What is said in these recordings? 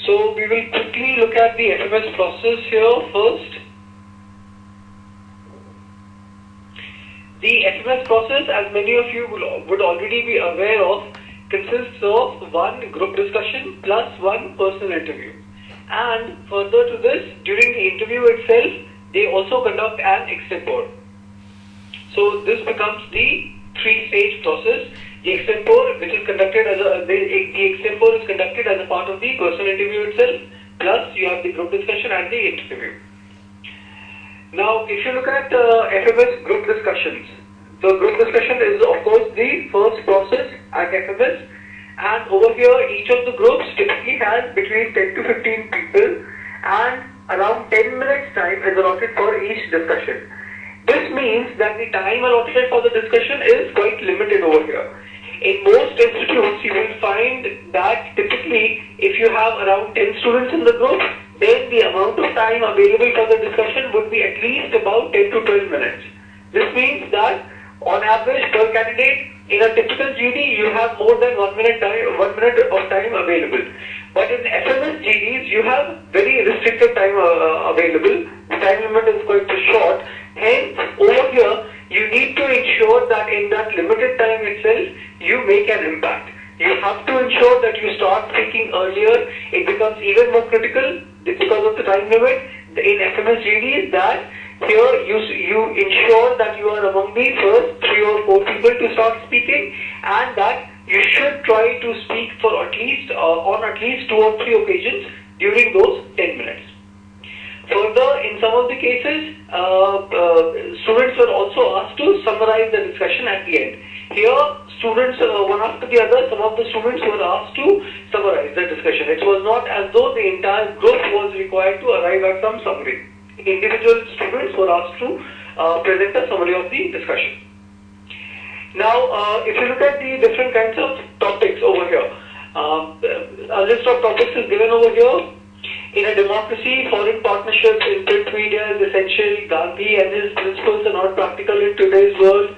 So we will quickly look at the FMS process here first. The FMS process, as many of you would already be aware of, consists of one group discussion plus one personal interview. And further to this, during the interview itself, they also conduct an extempore. So this becomes the three-stage process. The extempore, which is conducted as the extempore is conducted as a part of the personal interview itself. Plus, you have the group discussion and the interview. Now, if you look at FMS group discussions, the group discussion is of course the first process at FMS, and over here each of the groups typically has between 10 to 15 people, and around 10 minutes time is allotted for each discussion. This means that the time allotted for the discussion is quite limited over here. In most institutes, you will find that typically if you have around 10 students in the group, then the amount of time available for the discussion would be at least about 10 to 12 minutes. This means that on average per candidate in a typical GD you have more than 1 minute of time available. But in FMS GDs you have very restricted time available. The time limit is quite short. Hence over here you need to ensure that in that limited time itself you make an impact. You have to ensure that you start speaking earlier. It becomes even more critical because of the time limit in FMS GDs that here you ensure that you are among the first 3 or 4 people to start speaking, and that you should try to speak for at least on at least 2 or 3 occasions during those 10 minutes. Further, in some of the cases, students were also asked to summarize the discussion at the end. Here, students, one after the other, some of the students were asked to summarize the discussion. It was not as though the entire group was required to arrive at some summary. Individual students were asked to present a summary of the discussion. Now, if you look at the different kinds of topics over here, a list of topics is given over here. In a democracy, foreign partnerships in print media is essential. Gandhi and his principles are not practical in today's world.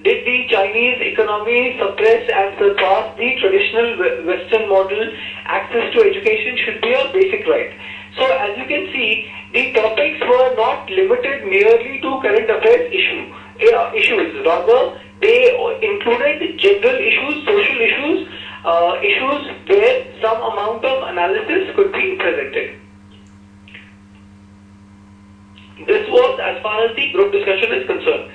Did the Chinese economy suppress and surpass the traditional Western model? Access to education should be a basic right. So as you can see, the topics were not limited merely to current affairs issues. Rather, they included general issues, social issues, issues where some amount of analysis could be presented. This was as far as the group discussion is concerned.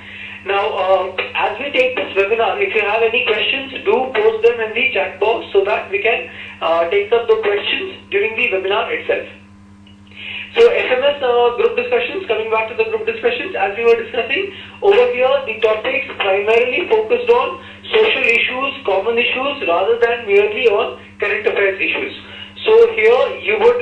Now, as we take this webinar, if you have any questions, do post them in the chat box so that we can take up the questions during the webinar itself. So FMS group discussions, coming back to the group discussions, as we were discussing, over here the topics primarily focused on social issues, common issues, rather than merely on current affairs issues. So here you would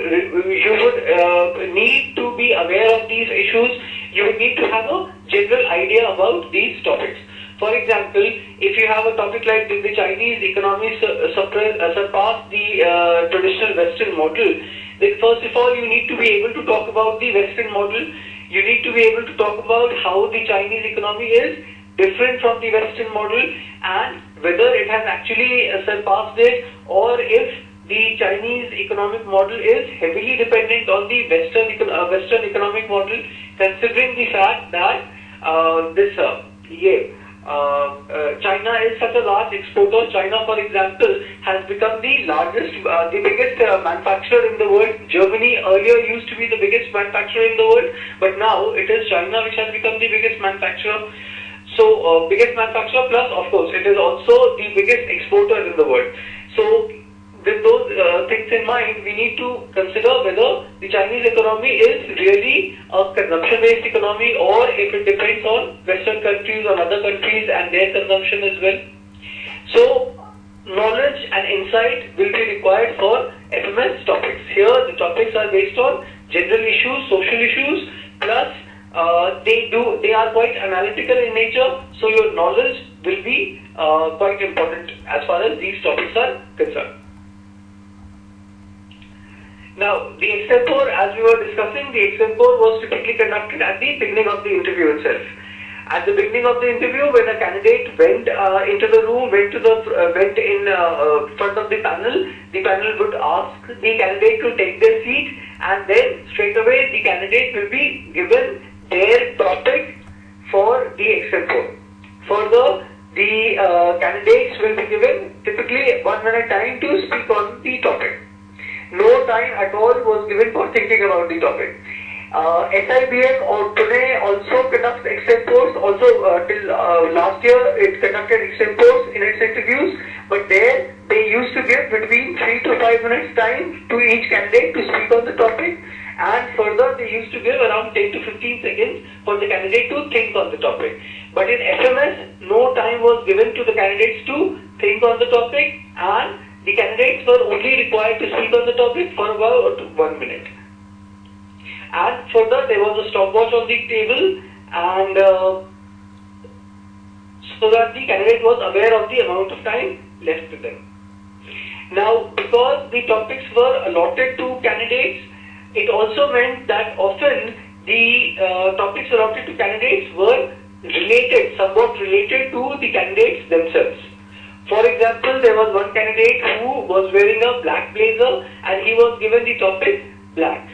need to be aware of these issues. You would need to have a general idea about these topics. For example, if you have a topic like did the Chinese economy surpass the traditional Western model, then first of all you need to be able to talk about the Western model. You need to be able to talk about how the Chinese economy is different from the Western model and whether it has actually surpassed it, or if the Chinese economic model is heavily dependent on the Western economic model, considering the fact that China is such a large exporter. China, for example, has become the biggest manufacturer in the world. Germany earlier used to be the biggest manufacturer in the world, but now it is China which has become the biggest manufacturer. So, biggest manufacturer plus, of course, it is also the biggest exporter in the world. So, with those things in mind, we need to consider whether the Chinese economy is really a consumption-based economy, or if it depends on Western countries or other countries and their consumption as well. So, knowledge and insight will be required for FMS topics. Here, the topics are based on general issues, social issues, plus they are quite analytical in nature, so your knowledge will be quite important as far as these topics are concerned. Now, the extempore, as we were discussing, the extempore was typically conducted at the beginning of the interview itself. At the beginning of the interview, when a candidate went into the room, went in front of the panel would ask the candidate to take their seat, and then straight away the candidate will be given their topic for the extempore. Further, the candidates will be given typically 1 minute time to speak on the topic. No time at all was given for thinking about the topic. SIBM or Pune also conducts extempores. Also till last year it conducted extempores in its interviews, but there they used to give between 3 to 5 minutes time to each candidate to speak on the topic, and further they used to give around 10 to 15 seconds for the candidate to think on the topic. But in FMS, no time was given to the candidates to think on the topic, and the candidates were only required to speak on the topic for about 1 minute. And further, there was a stopwatch on the table, and so that the candidate was aware of the amount of time left to them. Now, because the topics were allotted to candidates, it also meant that often the topics allotted to candidates were somewhat related to the candidates themselves. For example, there was one candidate who was wearing a black blazer and he was given the topic black.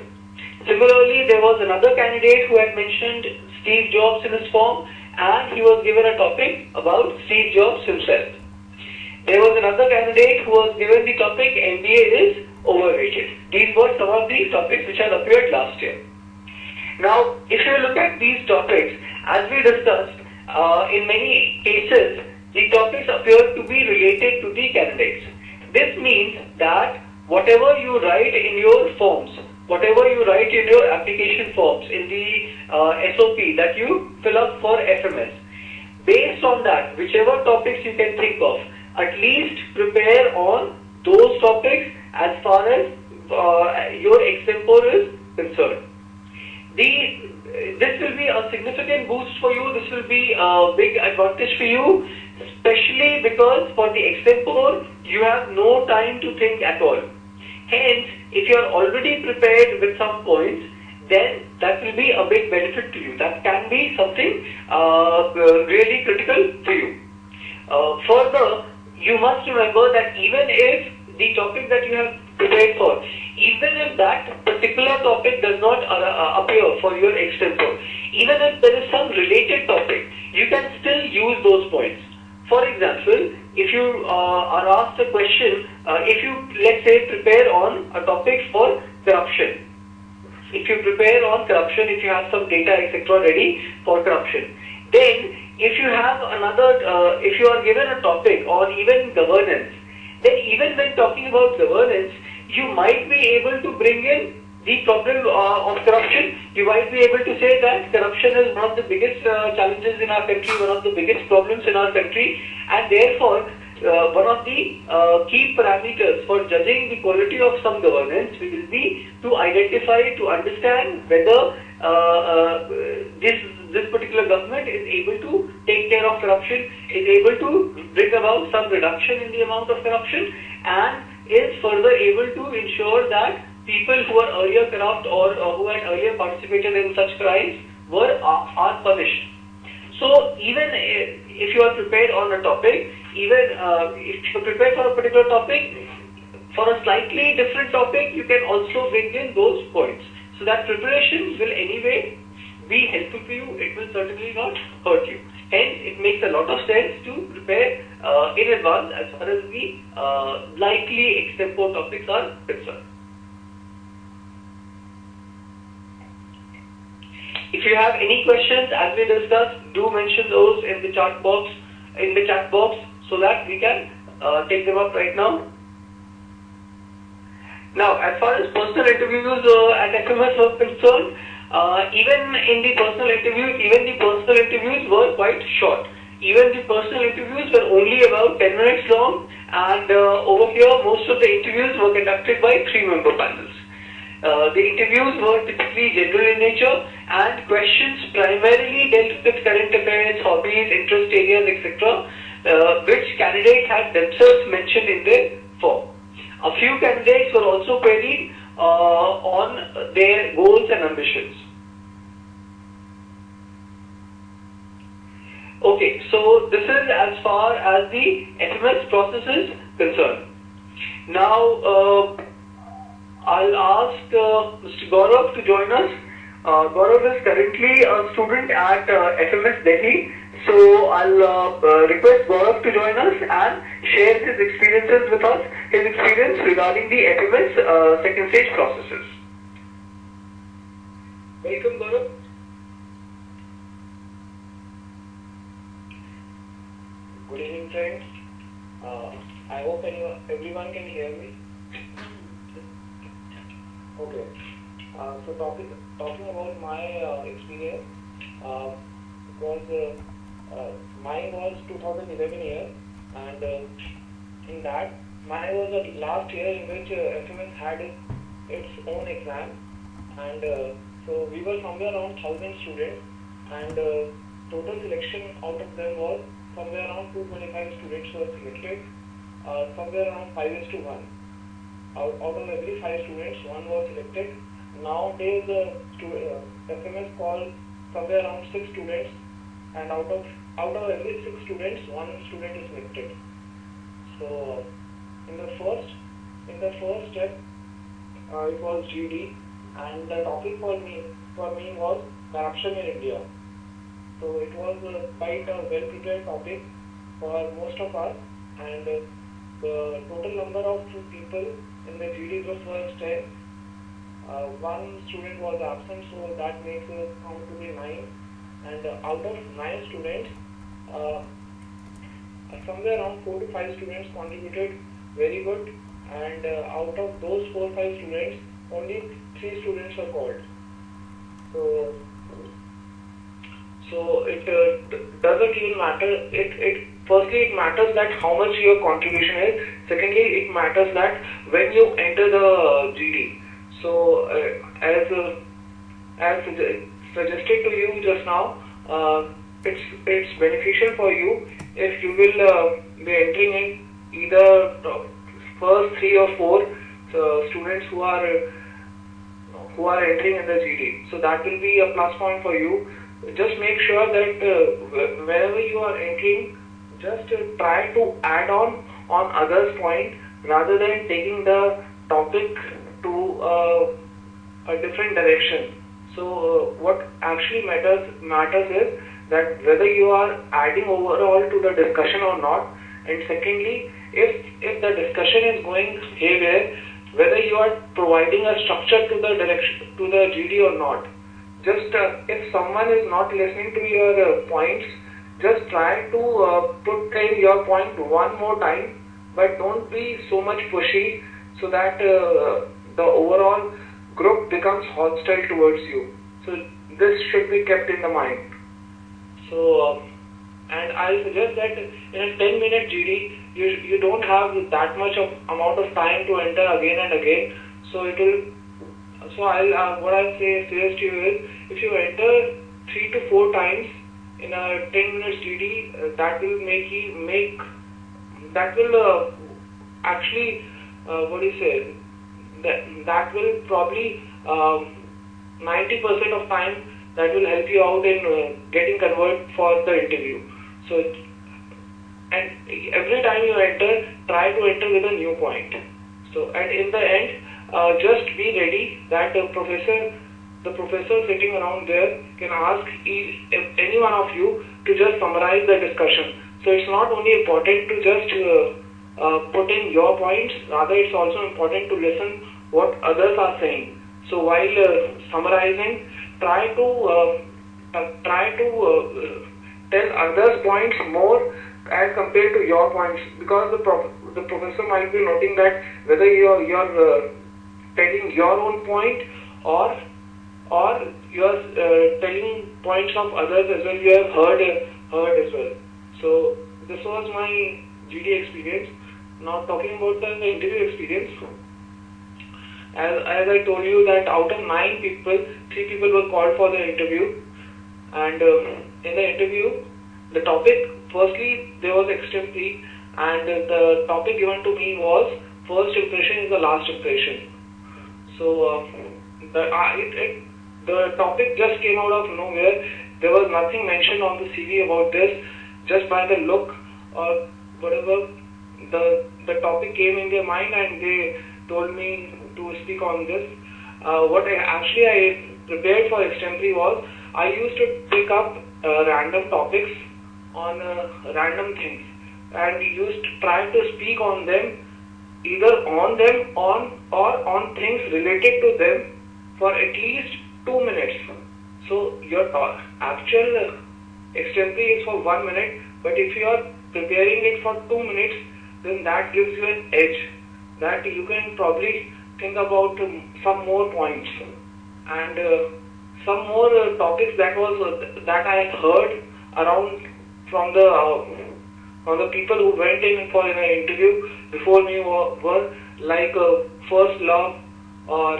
Similarly, there was another candidate who had mentioned Steve Jobs in his form, and he was given a topic about Steve Jobs himself. There was another candidate who was given the topic MBA is overrated. These were some of the topics which had appeared last year. Now, if you look at these topics, as we discussed, in many cases, the topics appear to be related to the candidates. This means that whatever you write in your forms, whatever you write in your application forms, in the SOP that you fill up for FMS, based on that, whichever topics you can think of, at least prepare on those topics as far as your extempore is concerned. This will be a significant boost for you. This will be a big advantage for you, especially because for the extempore, you have no time to think at all. Hence, if you are already prepared with some points, then that will be a big benefit to you. That can be something really critical to you. Further, you must remember that even if the topic that you have prepared for, even if that particular topic does not appear for your extempore, even if there is some related topic, you can still use those points. For example, if you are asked a question, if you, let's say, prepare on a topic for corruption, if you prepare on corruption, if you have some data, etc. ready for corruption, then if you have if you are given a topic or even governance, then even when talking about governance, you might be able to bring in the problem of corruption. You might be able to say that corruption is one of the biggest challenges in our country, one of the biggest problems in our country, and therefore one of the key parameters for judging the quality of some governance will be to identify, to understand whether this particular government is able to take care of corruption, is able to bring about some reduction in the amount of corruption, and is further able to ensure that people who are earlier corrupt or who had earlier participated in such crimes are punished. So even if you are prepared on a topic, even if you are prepared for a particular topic, for a slightly different topic, you can also bring in those points. So that preparation will anyway be helpful for you. It will certainly not hurt you. Hence, it makes a lot of sense to prepare in advance as far as the likely extempore topics are concerned. If you have any questions, as we discussed, do mention those in the chat box, so that we can take them up right now. Now, as far as personal interviews at FMS were concerned, even the personal interviews were quite short. Even the personal interviews were only about 10 minutes long, and over here, most of the interviews were conducted by 3-member panels. The interviews were typically general in nature, and questions primarily dealt with current affairs, hobbies, interest areas, etc., which candidates had themselves mentioned in their form. A few candidates were also queried on their goals and ambitions. Okay, so this is as far as the FMS process is concerned. Now, I'll ask Mr. Gaurav to join us. Gaurav is currently a student at FMS Delhi. So I'll request Gaurav to join us and share his experiences with us, his experience regarding the FMS second stage processes. Welcome, Gaurav. Good evening, friends. I hope everyone can hear me. Okay. So talking about my experience, because mine was 2011 year, and in that mine was the last year in which FMS had its own exam, and so we were somewhere around 1,000 students, and total selection out of them was somewhere around 225 students were selected, somewhere around 5:1. Out of every 5 students, 1 was selected. Nowadays, FMS call somewhere around 6 students, and out of every 6 students, 1 student is selected. So, in the first step, it was GD, and the topic for me was corruption in India. So it was quite a well-prepared topic for most of us, and the total number of people in the GD group was 10. 1 student was absent, so that makes it count to be 9. And out of 9 students, somewhere around 4 to 5 students contributed very good, and out of those 4 or 5 students, only 3 students were called. So it doesn't even matter. Firstly, it matters that how much your contribution is. Secondly, it matters that when you enter the GD. So as suggested to you just now, it's beneficial for you if you will be entering in either first 3 or 4 students who are entering in the GD. So that will be a plus point for you. Just make sure that wherever you are entering, just try to add on others' point rather than taking the topic to a different direction. So what actually matters is that whether you are adding overall to the discussion or not, and secondly, if the discussion is going haywire, whether you are providing a structure to the direction to the GD or not. Just if someone is not listening to your points, just try to put in your point one more time, but don't be so much pushy so that the overall group becomes hostile towards you. So this should be kept in the mind. So and I suggest that in a 10-minute GD, you don't have that much of amount of time to enter again and again. So it will. So what I'll suggest to you is, if you enter 3 to 4 times in a 10 minutes GD, that will actually that will probably 90% of time that will help you out in getting converted for the interview. So, and every time you enter, try to enter with a new point. So, and in the end, just be ready that the professor sitting around there can ask any one of you to just summarize the discussion. So it's not only important to just put in your points, rather it's also important to listen what others are saying. So while summarizing, try to tell others' points more as compared to your points, because the professor might be noting that whether you're telling your own point or you're telling points of others as well. You have heard as well. So this was my GD experience. Now talking about the interview experience, as I told you that out of 9 people, 3 people were called for the interview, and in the interview, the topic, firstly there was extensively, and the topic given to me was first impression is the last impression. So the topic just came out of nowhere. there was nothing mentioned on the CV about this. Just by the look or whatever, the topic came in their mind and they told me to speak on this. What I prepared for extempore was, I used to pick up random topics on random things and used to try to speak on them, either on them or on things related to them for at least 2 minutes. So your actual extempore is for 1 minute, but if you are preparing it for 2 minutes, then that gives you an edge that you can probably think about some more points and some more topics that I heard around from the people who went in for an interview before me were like first love, or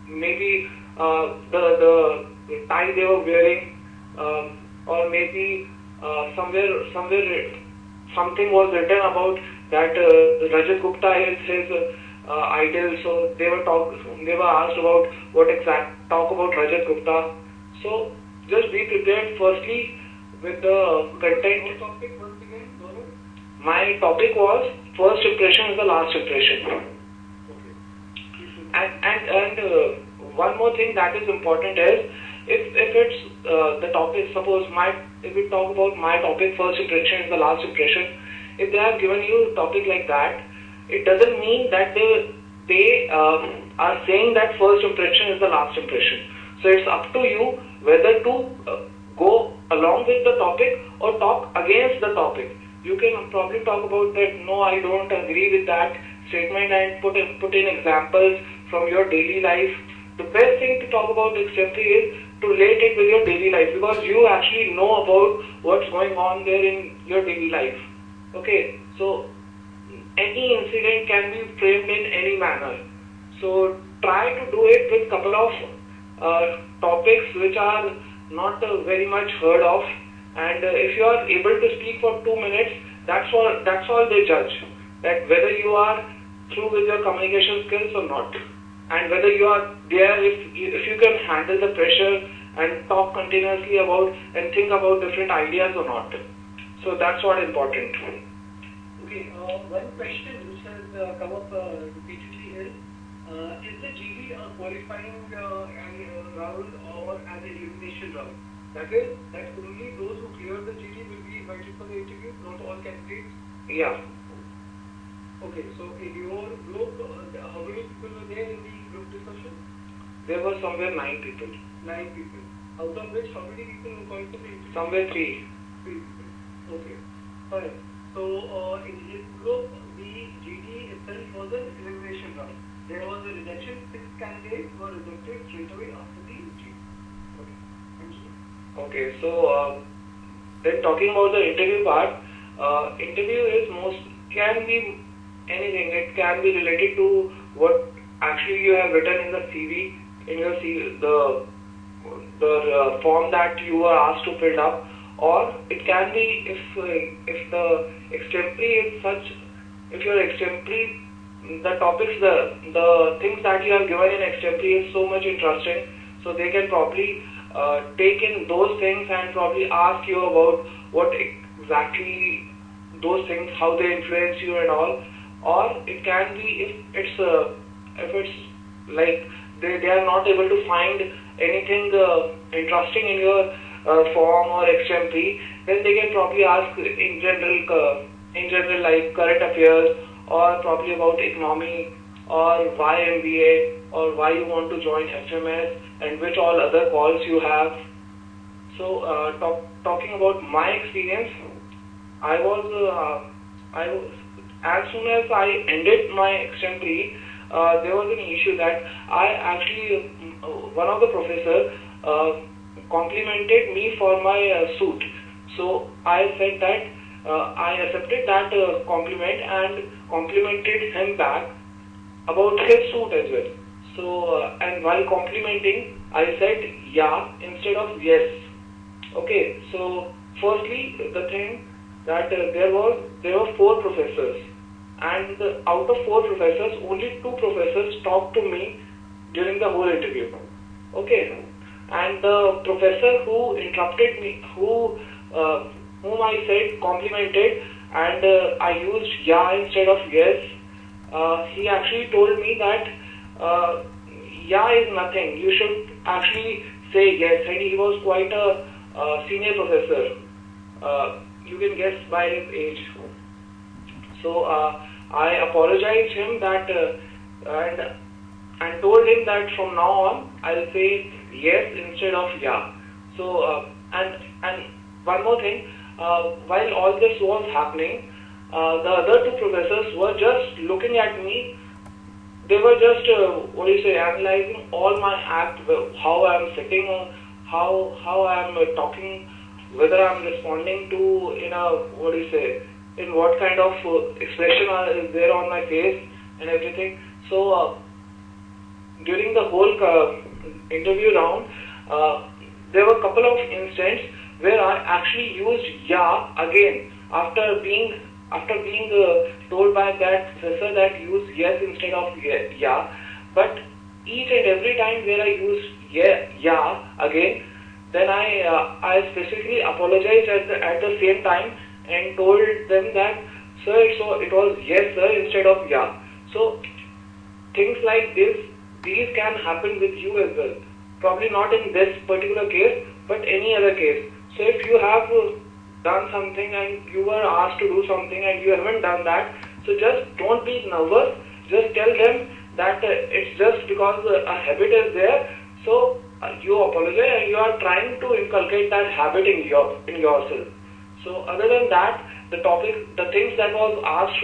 maybe the tie they were wearing, or maybe somewhere something was written about that Rajat Gupta is his idol. So they were asked about talk about Rajat Gupta. So just be prepared firstly with the content. Your topic once again, Gaurav? My topic was first impression is the last impression. Okay. And one more thing that is important is, if it's the topic, suppose if we talk about my topic, first impression is the last impression, if they have given you a topic like that, it doesn't mean that they are saying that first impression is the last impression. So it's up to you whether to go along with the topic or talk against the topic. You can probably talk about that, no, I don't agree with that statement, and put in examples from your daily life. The best thing to talk about extempore is to relate it with your daily life, because you actually know about what's going on there in your daily life. Okay, so any incident can be framed in any manner. So try to do it with couple of topics which are not very much heard of, and if you are able to speak for 2 minutes, that's all they judge, that whether you are through with your communication skills or not, and whether you are there, if you can handle the pressure and talk continuously about and think about different ideas or not. So that's what important. Okay, one question which has come up repeatedly is the GD a qualifying round or an elimination round? That is, that only those who clear the GD will be invited for the interview, not all candidates? Yeah. Okay, so in your group, how many people were there in the group discussion? There were somewhere 9 people. 9 people. Out of which, how many people were called for the interview? Somewhere 3. 3 people. Okay, fine. So in his group, the GD itself was an elimination round. There was a rejection. 6 candidates were rejected straight away after the GD. Okay, thank you. Okay, so then talking about the interview part, interview can be anything. It can be related to what actually you have written in the CV, in your CV, the form that you were asked to fill up, or it can be if the extempore is such, if your extempore, the topics, the things that you have given in extempore is so much interesting, so they can probably take in those things and probably ask you about what exactly those things, how they influence you and all. Or it can be if it's like they are not able to find anything interesting in your form or extempore, then they can probably ask in general like current affairs, or probably about economy, or why MBA, or why you want to join FMS, and which all other calls you have. So talking about my experience, I was as soon as I ended my extempore, there was an issue that I actually, one of the professors complimented me for my suit. So I said that I accepted that compliment and complimented him back about his suit as well. So and while complimenting, I said yeah instead of yes. Okay, so firstly the thing that there were 4 professors, and out of 4 professors, only 2 professors talked to me during the whole interview. Okay, and the professor who interrupted me, whom I said complimented, and I used yeah instead of yes. He actually told me that yeah is nothing. You should actually say yes, and he was quite a senior professor. You can guess by his age. So I apologized him that and told him that from now on I'll say yes instead of yeah. So and one more thing, while all this was happening, the other two professors were just looking at me. They were just analyzing all my act, how I'm sitting, how I'm talking, whether I'm responding to in a in what kind of expression is there on my face and everything. So during the whole interview round, there were a couple of instances where I actually used yeah again after being told by that professor that use yes instead of yeah. But each and every time where I used yeah again, then I specifically apologized at the same time and told them that sir, so it was yes sir instead of yeah. So things like these can happen with you as well. Probably not in this particular case, but any other case. So if you have done something and you were asked to do something and you haven't done that, so just don't be nervous. Just tell them that it's just because a habit is there. So you apologize and you are trying to inculcate that habit in yourself. So other than that, the things that was asked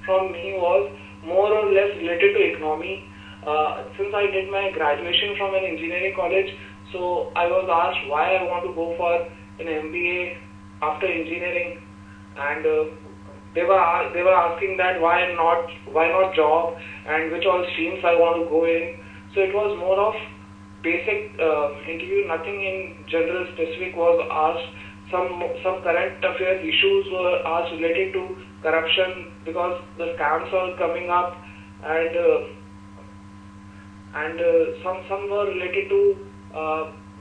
from me was more or less related to economy. Since I did my graduation from an engineering college, so I was asked why I want to go for an MBA after engineering, and they were asking that why not job and which all streams I want to go in. So it was more of basic interview, nothing in general specific was asked. Some current affairs issues were asked related to corruption because the scams are coming up, and some were related to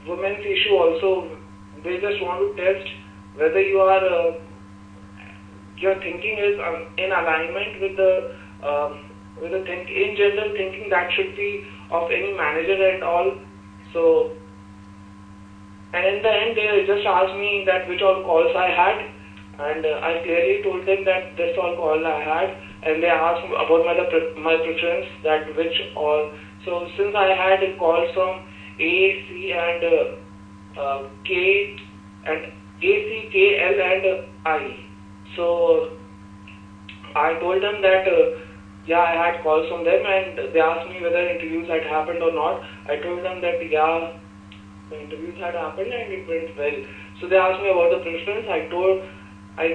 women's issue also. They just want to test whether your thinking is in alignment with the in general thinking that should be of any manager and all. So, and in the end they just asked me that which all calls I had, and I clearly told them that this all call I had, and they asked about my preference, that which all. So since I had calls from A, C and K and A, C, K, L and I. So I told them that yeah, I had calls from them, and they asked me whether interviews had happened or not. I told them that yeah, the interviews had happened and it went well. So they asked me about the preference. I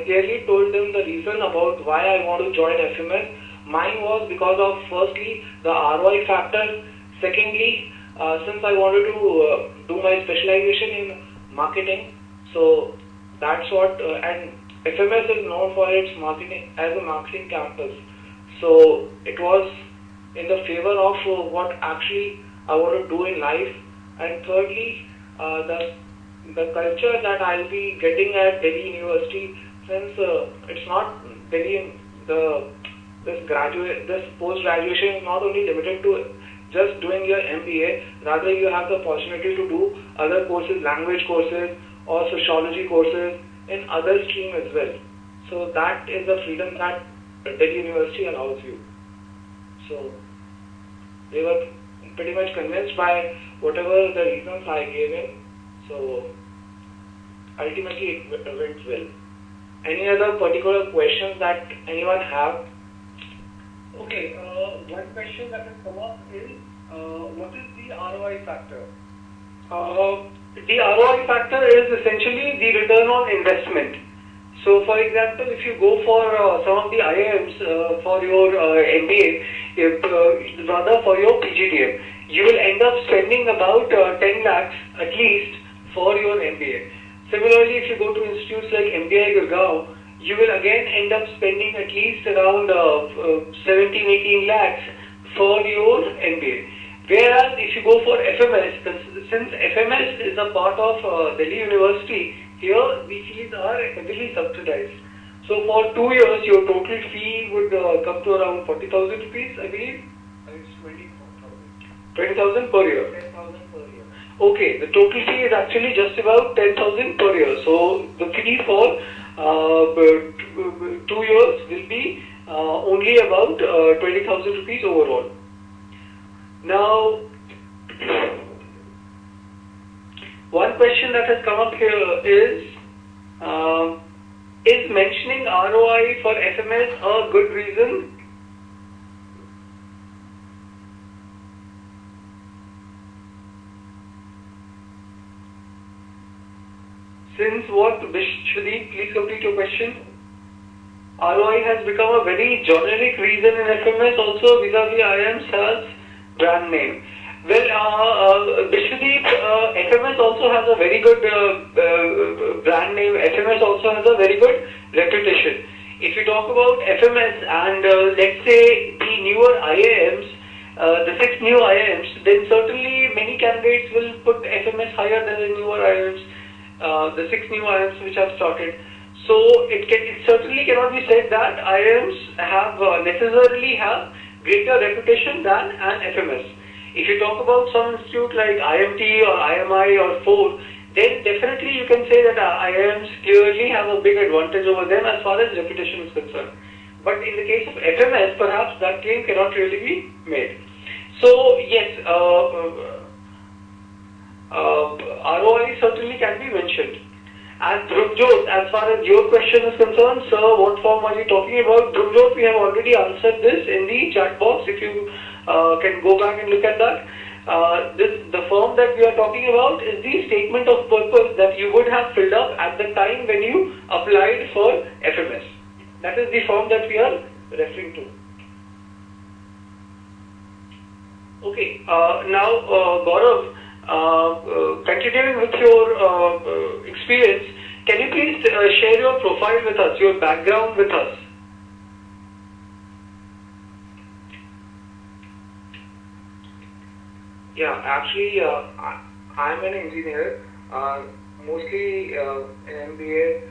clearly told them the reason about why I want to join FMS. Mine was because of, firstly, the ROI factor. Secondly, since I wanted to do my specialization in marketing, so that's what, and FMS is known for its marketing as a marketing campus. So it was in the favor of what actually I want to do in life. And thirdly, the culture that I'll be getting at Delhi University, since it's not Delhi, this post-graduation is not only limited to just doing your MBA, rather you have the opportunity to do other courses, language courses or sociology courses in other stream as well. So that is the freedom that Delhi University allows you. So they were pretty much convinced by whatever the reasons I gave in. So ultimately it went well. Any other particular questions that anyone have? Okay, one question that has come up is, what is the ROI factor? The ROI factor is essentially the return on investment. So, for example, if you go for some of the IIMs for your MBA, rather for your PGDM, you will end up spending about 10 lakhs at least for your MBA. Similarly, if you go to institutes like MBI Gurgaon, you will again end up spending at least around 17-18 lakhs for your MBA. Whereas if you go for FMS, since FMS is a part of Delhi University, here the fees are heavily subsidized. So for 2 years, your total fee would come to around 40,000 rupees, I believe. It's 24,000. 20,000 per year. 10,000 per year. Okay, the total fee is actually just about 10,000 per year. So the fee for 2 years will be only about 20,000 rupees overall. Now, one question that has come up here is mentioning ROI for FMS a good reason? Since what, Vishwadeep, please complete your question. ROI has become a very generic reason in FMS also vis-a-vis IIMs as brand name. Well, Vishwadeep, FMS also has a very good brand name. FMS also has a very good reputation. If you talk about FMS and let's say the newer IIMs, the 6 new IIMs, then certainly many candidates will put FMS higher than the newer IIMs, the 6 new IIMs which have started. So it certainly cannot be said that IIMs have necessarily have greater reputation than an FMS. If you talk about some institute like IMT or IMI or 4, then definitely you can say that IIMs clearly have a big advantage over them as far as reputation is concerned. But in the case of FMS, perhaps that claim cannot really be made. So yes, ROI certainly can be mentioned. And Dhruvjot, as far as your question is concerned, sir, what form are you talking about? Dhruvjot, we have already answered this in the chat box. If you can go back and look at that. The form that we are talking about is the statement of purpose that you would have filled up at the time when you applied for FMS. That is the form that we are referring to. Okay, now Gaurav, continuing with your experience, can you please share your profile with us, your background with us? Yeah, actually, I'm an engineer. Mostly in MBA,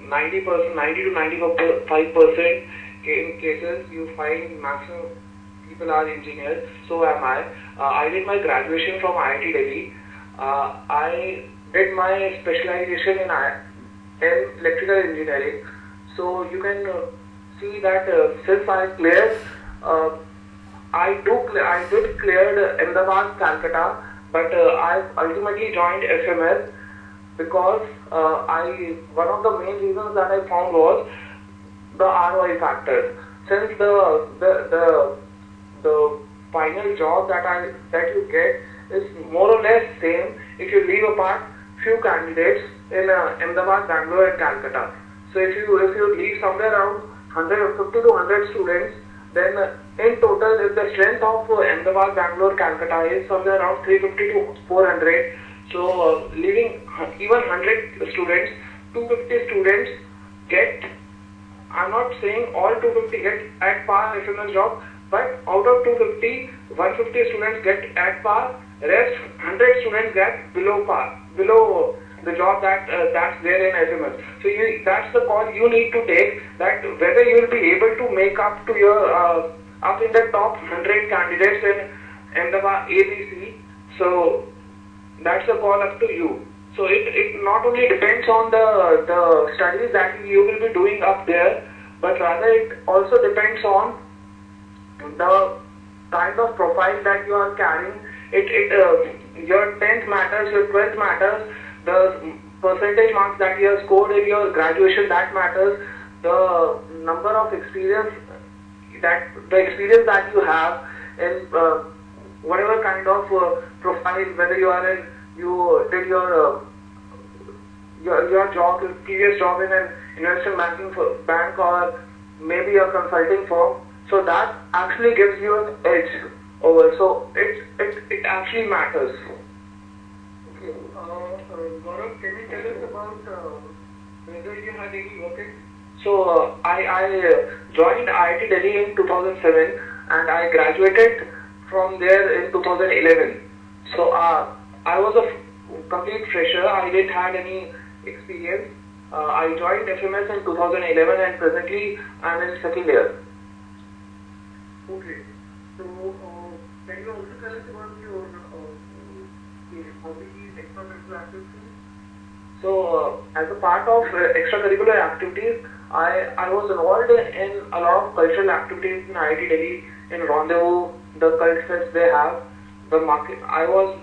90%, 90 to 95% in cases you find maximum people are engineers. So am I. I did my graduation from IIT Delhi. I did my specialization in electrical engineering. So you can see that since I cleared. I did cleared Ahmedabad, Calcutta, but I ultimately joined FMS because one of the main reasons that I found was the ROI factor. Since the final job that you get is more or less same if you leave apart few candidates in Ahmedabad, Bangalore, and Calcutta. So if you leave somewhere around 150 to 100 students, then in total, if the strength of Ahmedabad, Bangalore, Calcutta is somewhere around 350 to 400, so leaving even 100 students, 250 students get, I'm not saying all 250 get at par FMS job, but out of 250, 150 students get at par, rest 100 students get below par, below the job that's there in FMS. So that's the call you need to take, that whether you will be able to make up to your up in the top 100 candidates in Ahmedabad ABC. So that's the call up to you. So it not only depends on the studies that you will be doing up there, but rather it also depends on the kind of profile that you are carrying. Your 10th matters, your 12th matters, the percentage marks that you have scored in your graduation, that matters, the number of experience that you have in whatever kind of profile, whether you did your job, previous job in an investment banking bank or maybe a consulting firm. So that actually gives you an edge over. So it actually matters. Okay. Gaurav, can you tell us about whether you had any work experience? So I joined IIT Delhi in 2007 and I graduated from there in 2011. So I was a complete fresher. I didn't had any experience. I joined FMS in 2011 and presently I'm in second year. Okay. So, can you also tell us about your hobbies, extracurricular activities? So, as a part of extracurricular activities, I was involved in a lot of cultural activities in IIT Delhi, in Rendezvous, the cult fest they have, the market. I was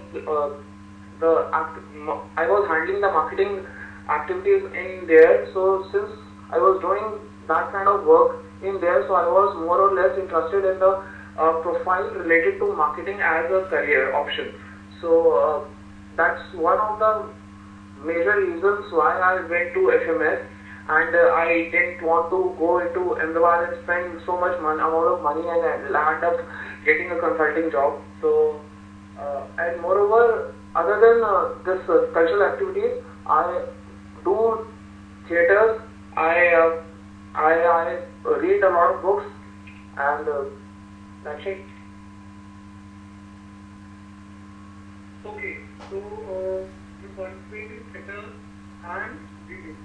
handling the marketing activities in there. So since I was doing that kind of work in there, so I was more or less interested in the profile related to marketing as a career option. So that's one of the major reasons why I went to FMS, and I didn't want to go into Ahmedabad and spend so much amount of money and land up getting a consulting job. So and moreover, other than this cultural activities, I do theaters. I read a lot of books, and that's it. Okay, so you participate in theatre and reading.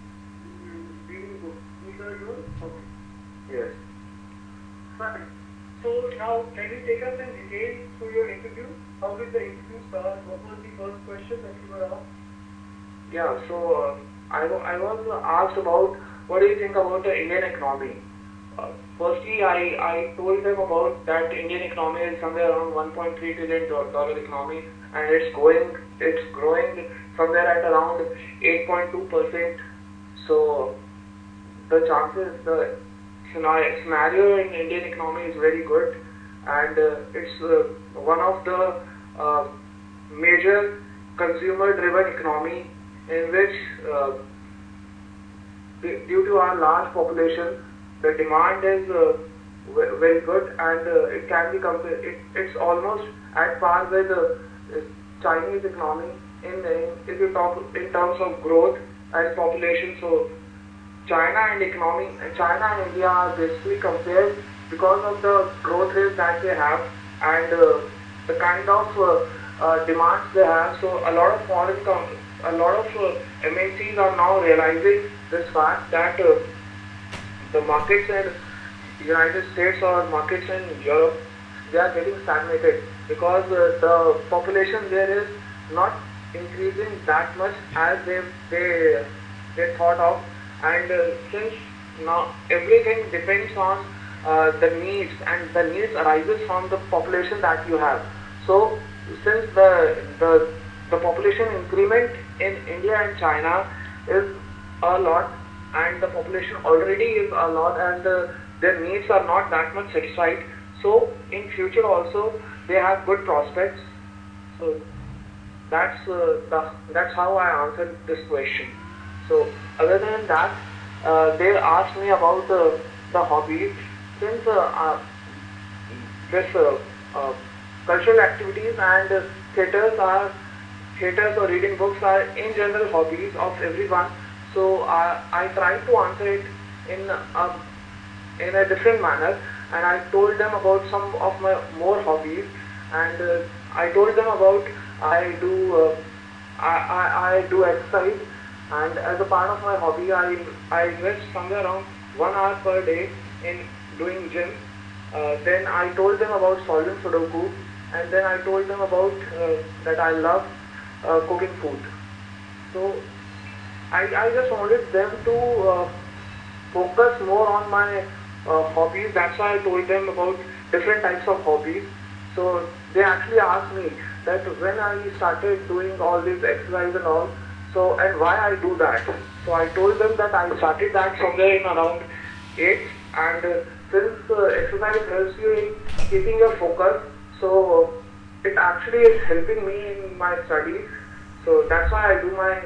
Reading books. These are your hobbies. Yes. Fine. So now, can you take us in detail through your interview? How did the interview start? What was the first question that you were asked? Yeah. So I was asked about what do you think about the Indian economy. Firstly, I told them about that Indian economy is somewhere around 1.3 trillion dollar economy, and it's growing somewhere at around 8.2%. So the chances, the scenario in Indian economy is very good, and it's one of the major consumer-driven economy in which, due to our large population, the demand is very good, and it can be it's almost at par with Chinese economy if you talk in terms of growth and population. So China and India are basically compared because of the growth rate that they have, and the kind of demands they have. So a lot of MNCs are now realizing this fact that the markets in United States or markets in Europe, they are getting stagnated because the population there is not increasing that much as they thought of, and since now everything depends on the needs, and the needs arises from the population that you have. So since the population increment in India and China is a lot, and the population already is a lot, and their needs are not that much satisfied, so in future also they have good prospects. So that's how I answered this question. So other than that, they asked me about the hobbies. Since this cultural activities and theaters or reading books are in general hobbies of everyone, so I tried to answer it in a different manner, and I told them about some of my more hobbies, and I told them about I do exercise, and as a part of my hobby, I invest somewhere around 1 hour per day in doing gym. Then I told them about solving Sudoku, and then I told them about that I love cooking food. So I just wanted them to focus more on my hobbies. That's why I told them about different types of hobbies. So they actually asked me that when I started doing all this exercise and all, so and why I do that. So I told them that I started that somewhere in around 8, and since exercise helps you in keeping your focus, so it actually is helping me in my studies. So that's why I do my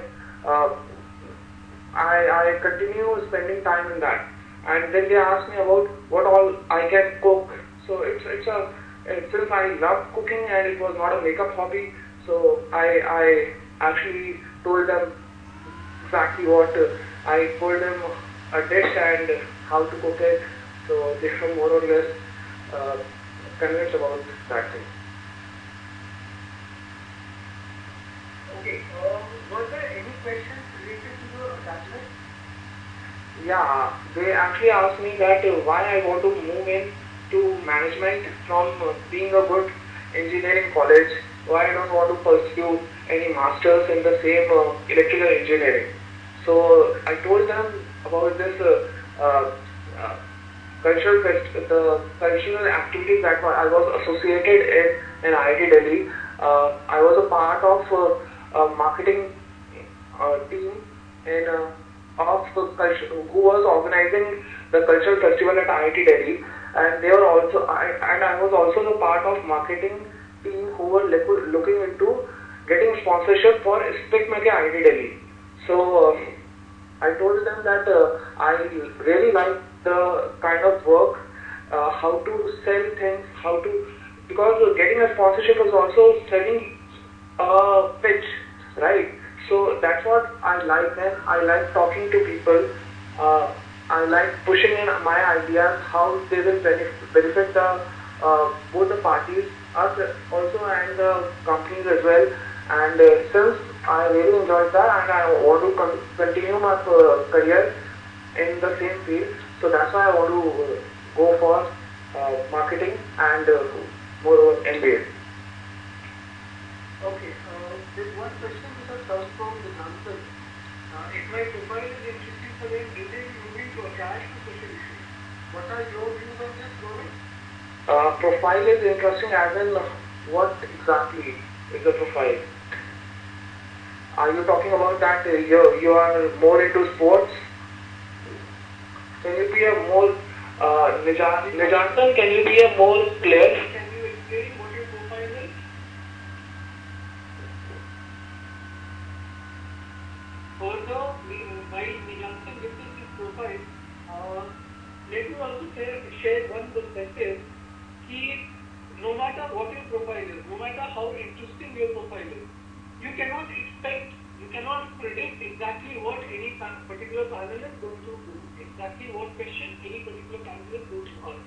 I continue spending time in that. And then they asked me about what all I can cook. So since I love cooking and it was not a makeup hobby, so I actually told them exactly what I told them a dish and how to cook it. So they were more or less convinced about that thing. Okay. Were there any questions related to your bachelor? Yeah, they actually asked me that why I want to move in to management from being a good engineering college, why I don't want to pursue any masters in the same electrical engineering. So I told them about this the cultural activities that I was associated in IIT Delhi. I was a part of a marketing team in of the culture, who was organizing the cultural festival at IIT Delhi, and they were also I was also the part of marketing team who were looking into getting sponsorship for Speak Make IIT Delhi. So I told them that I really like the kind of work, how to sell things, how to, because getting a sponsorship is also selling a pitch, right? So that's what I like, and I like talking to people. Uh, I like pushing in my ideas, how they will benefit the both the parties, us also, and the companies as well. And since I really enjoyed that, and I want to continue my career in the same field, so that's why I want to go for marketing and moreover MBA. Okay. There's one question which has come from the answer. If my profile is interesting for them, will they be moving to attach to social issues? What are your views on this, Gaurav? Profile is interesting as in what exactly is the profile? Are you talking about that you are more into sports? Can you be a more Nijantan, can you be a more clear? Can you explain what your profile is? Further, while Nijantan discusses his profile, let me also share one perspective. No matter what your profile is, no matter how interesting your profile is, you cannot predict exactly what any particular panel is going to do, exactly what question any particular panel is going to ask.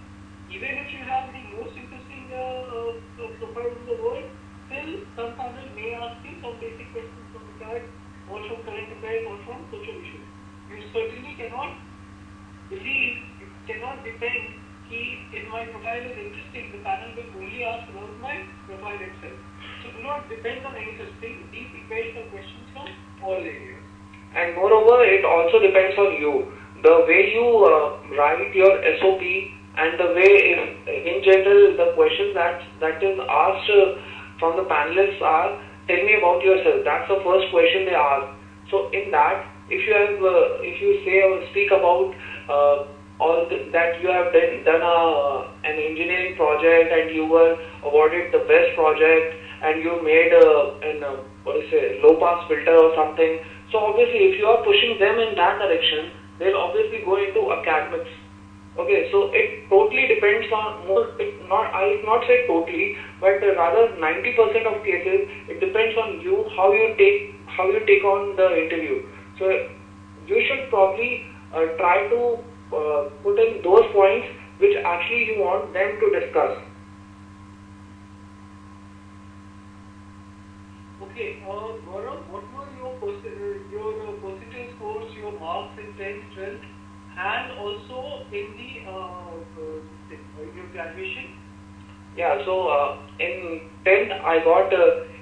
Even if you have the most interesting profile in the world, still some panel may ask you some basic questions from the card, or from current affairs, or from social issues. You certainly cannot believe, you cannot depend if my profile is interesting, the panel will only ask about my profile itself. So do not depend on any such thing. Be prepared for questions from all areas. And moreover, it also depends on you. The way you write your SOP, and the way, in general, the questions that is asked from the panelists are, tell me about yourself. That's the first question they ask. So in that, if you say or speak about that you have done an engineering project, and you were awarded the best project, and you made low pass filter or something. So obviously, if you are pushing them in that direction, they'll obviously go into academics. Okay, so it totally depends on more. I will not say totally, but rather 90% of cases, it depends on you how you take on the interview. So you should probably try to put in those points which actually you want them to discuss. Okay, Gaurav, what were your percentage scores, your marks in 10th, 12th, and also in your graduation? Yeah, so in 10th I got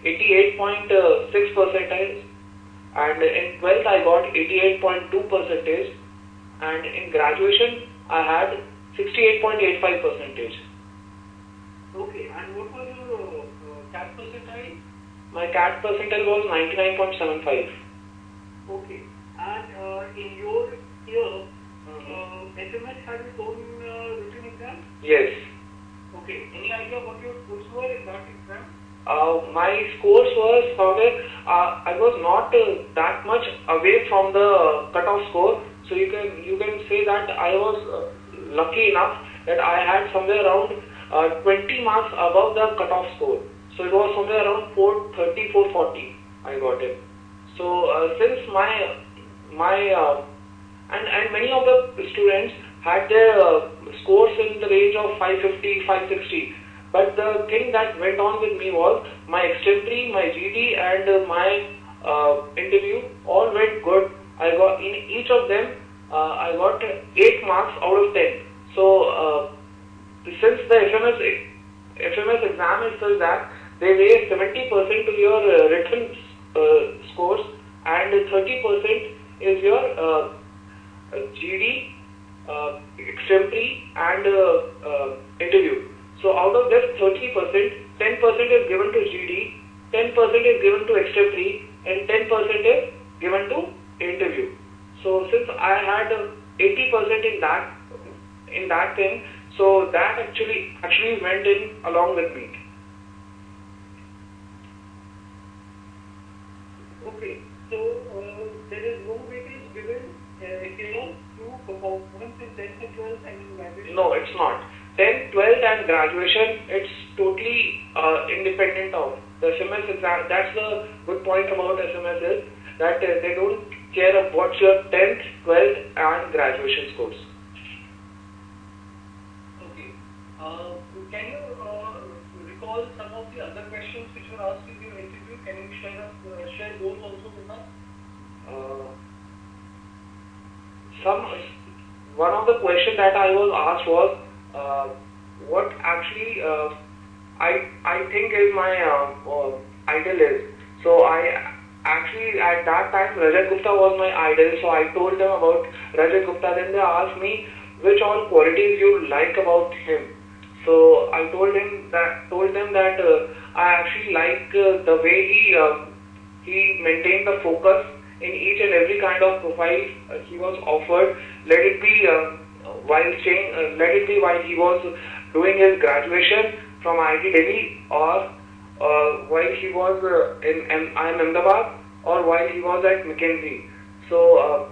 88.6 percentage, and in 12th I got 88.2 percentage, and in graduation I had 68.85 percentage. Okay, and what was your CAT percentile? My CAT percentile was 99.75. Okay, and in your year, FMS had its own written exam? Yes. Okay, any idea what your scores were in that exam? My scores were somewhere, I was not that much away from the cutoff score, so you can say that I was lucky enough that I had somewhere around 20 marks above the cutoff score. So it was somewhere around 430, 440 I got it. So since and many of the students had their scores in the range of 550, 560. But the thing that went on with me was my extempore, my GD, and my interview. All went good. I got in each of them. I got 8 marks out of 10. So since the FMS exam is such that they weigh 70% to your written scores and 30% is your GD, extempore and interview. So out of this 30%, 10% is given to GD, 10% is given to extempore and 10% is given to interview. So since I had 80% in that thing, so that actually went in along with me. Okay, so there is no weightage given here to performance in 10th and 12th and in graduation? No, it's not. 10th, 12th and graduation, it's totally independent of the FMS exam. That's the good point about FMS is that they don't care about your 10th, 12th and graduation scores. Okay. Can you recall some of the other questions which were asked in your interview? Can you share those also with us? One of the questions that I was asked was what actually I think is my idol is. So I actually at that time Rajat Gupta was my idol. So I told them about Rajat Gupta. Then they asked me which all qualities you like about him. So I told them that I actually like the way he maintained the focus in each and every kind of profile he was offered. Let it be while he was doing his graduation from IIT Delhi, or while he was in IIM Ahmedabad, or while he was at McKinsey. So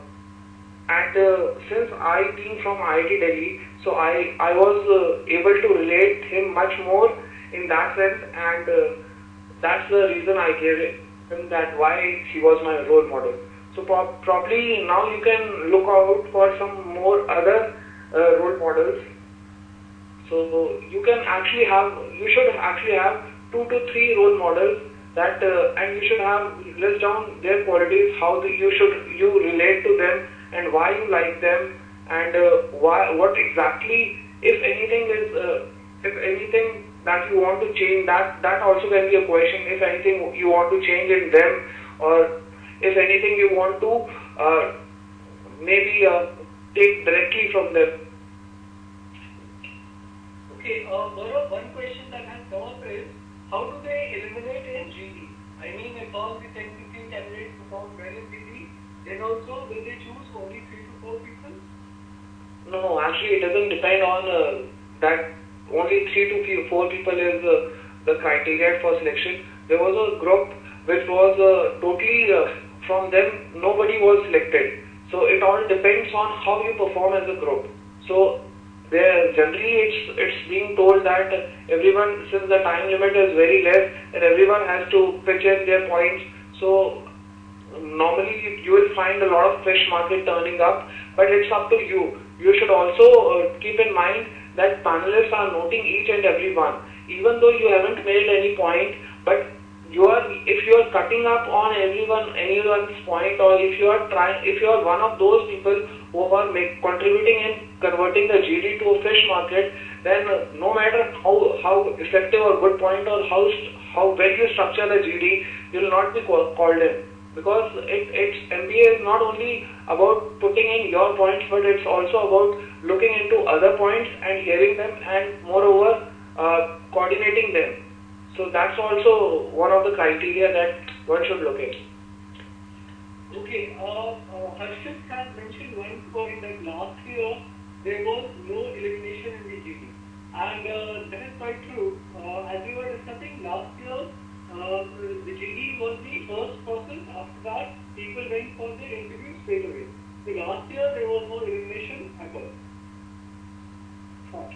since I being from IIT Delhi, so I was able to relate him much more in that sense, and that's the reason I gave him that why he was my role model. So probably now you can look out for some more other role models. So you should actually have 2 to 3 role models that, and you should have list down their qualities, how you relate to them, and why you like them, and what exactly, if anything that you want to change, that also can be a question. If anything you want to change in them, or if anything you want to maybe take directly from them. Okay, Gaurav, one question that has come up is, how do they eliminate in GD? I mean, if all the technical candidates perform well in GD, then also will they choose only 3 to 4 people? No, actually it doesn't depend on that. Only 3 to 4 people is the criteria for selection. There was a group which was totally from them, nobody was selected. So it all depends on how you perform as a group. So generally it's being told that everyone, since the time limit is very less, and everyone has to pitch in their points. So normally you will find a lot of fish market turning up, but it's up to you. You should also keep in mind that panelists are noting each and every one. Even though you haven't made any point, but if you are cutting up on anyone's point, or if you are one of those people who are contributing in converting the GD to a fish market, then no matter how effective or good point, or how well you structure the GD, you will not be called in. Because MBA is not only about putting in your points, but it's also about looking into other points and hearing them, and moreover coordinating them. So that's also one of the criteria that one should look at. Okay, Harshit has mentioned one point that last year there was no elimination in the GD, and that is quite true. As we were discussing last year, the GD was the first process. After that, people went for their interview straight away. So last year there was no elimination at all.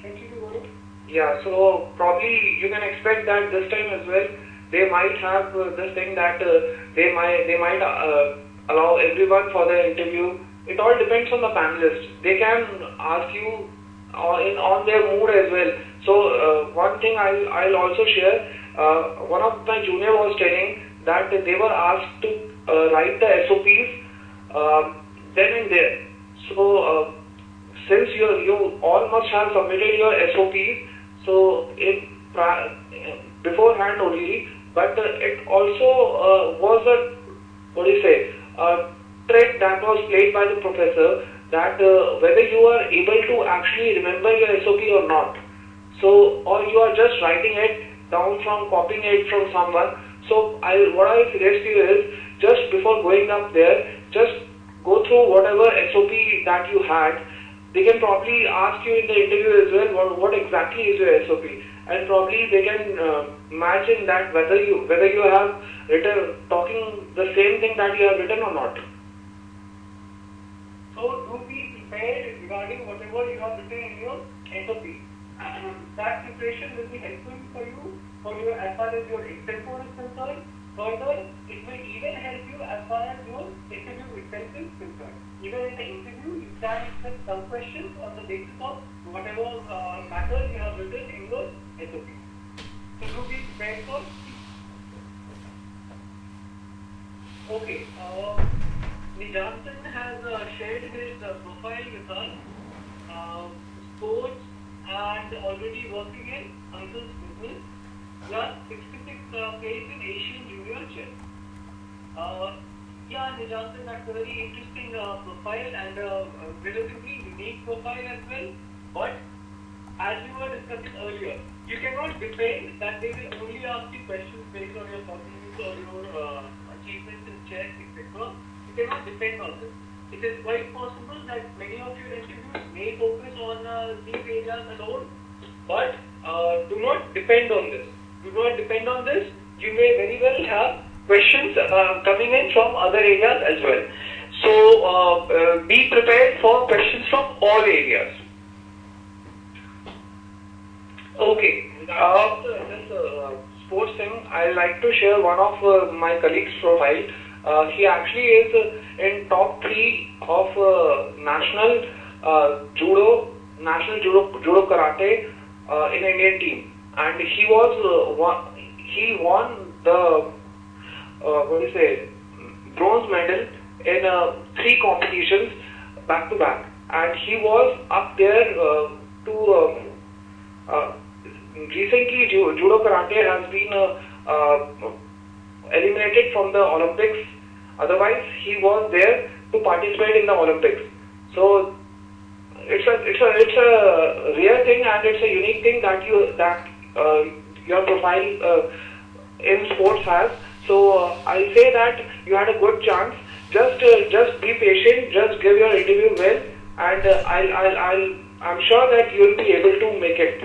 Continue, Gaurav. Yeah, so probably you can expect that this time as well. They might have this thing that they might allow everyone for the interview. It all depends on the panelists. They can ask you on their mood as well. So one thing I'll also share. One of my junior was telling that they were asked to write the SOPs then and there. So since you all must have submitted your SOPs, so beforehand only, but it also was a, what do you say, a trick that was played by the professor, that whether you are able to actually remember your SOP or not. So, or you are just writing it down from copying it from someone. So what I suggest you is, just before going up there, just go through whatever SOP that you had. They can probably ask you in the interview as well, what exactly is your SOP, and probably they can match in that whether you have written talking the same thing that you have written or not. So do be prepared regarding whatever you have written in your SOP. That preparation will be helpful for you as far as your Excel code is concerned. Further, it will even help you as far as your interview itself is concerned. Even in the interview, you can expect some questions on the basis of whatever matters you have written in your SOP. So do be prepared for it. Okay. Nijantan has shared his profile with us. Sports and already working in uncle's business, plus 66 place in Asian Junior Chess. Yeah, Nijantan, that's a very interesting profile and a relatively unique profile as well. But as you were discussing earlier, you cannot depend that they will only ask you questions based on your performance or your achievements in chess, etc. You cannot depend on this. It is quite possible that many of your interviews may focus on these areas alone, but do not depend on this. Do not depend on this. You may very well have questions coming in from other areas as well. So be prepared for questions from all areas. Okay. This sports thing, I like to share one of my colleagues' profile. He actually is in top 3 of national judo karate in Indian team, and he won the bronze medal in 3 competitions back to back, and he was up there recently judo karate has been eliminated from the Olympics. Otherwise, he was there to participate in the Olympics. So it's a rare thing and it's a unique thing that your profile in sports has. So I'll say that you had a good chance. Just be patient. Just give your interview well, and I'm sure that you will be able to make it.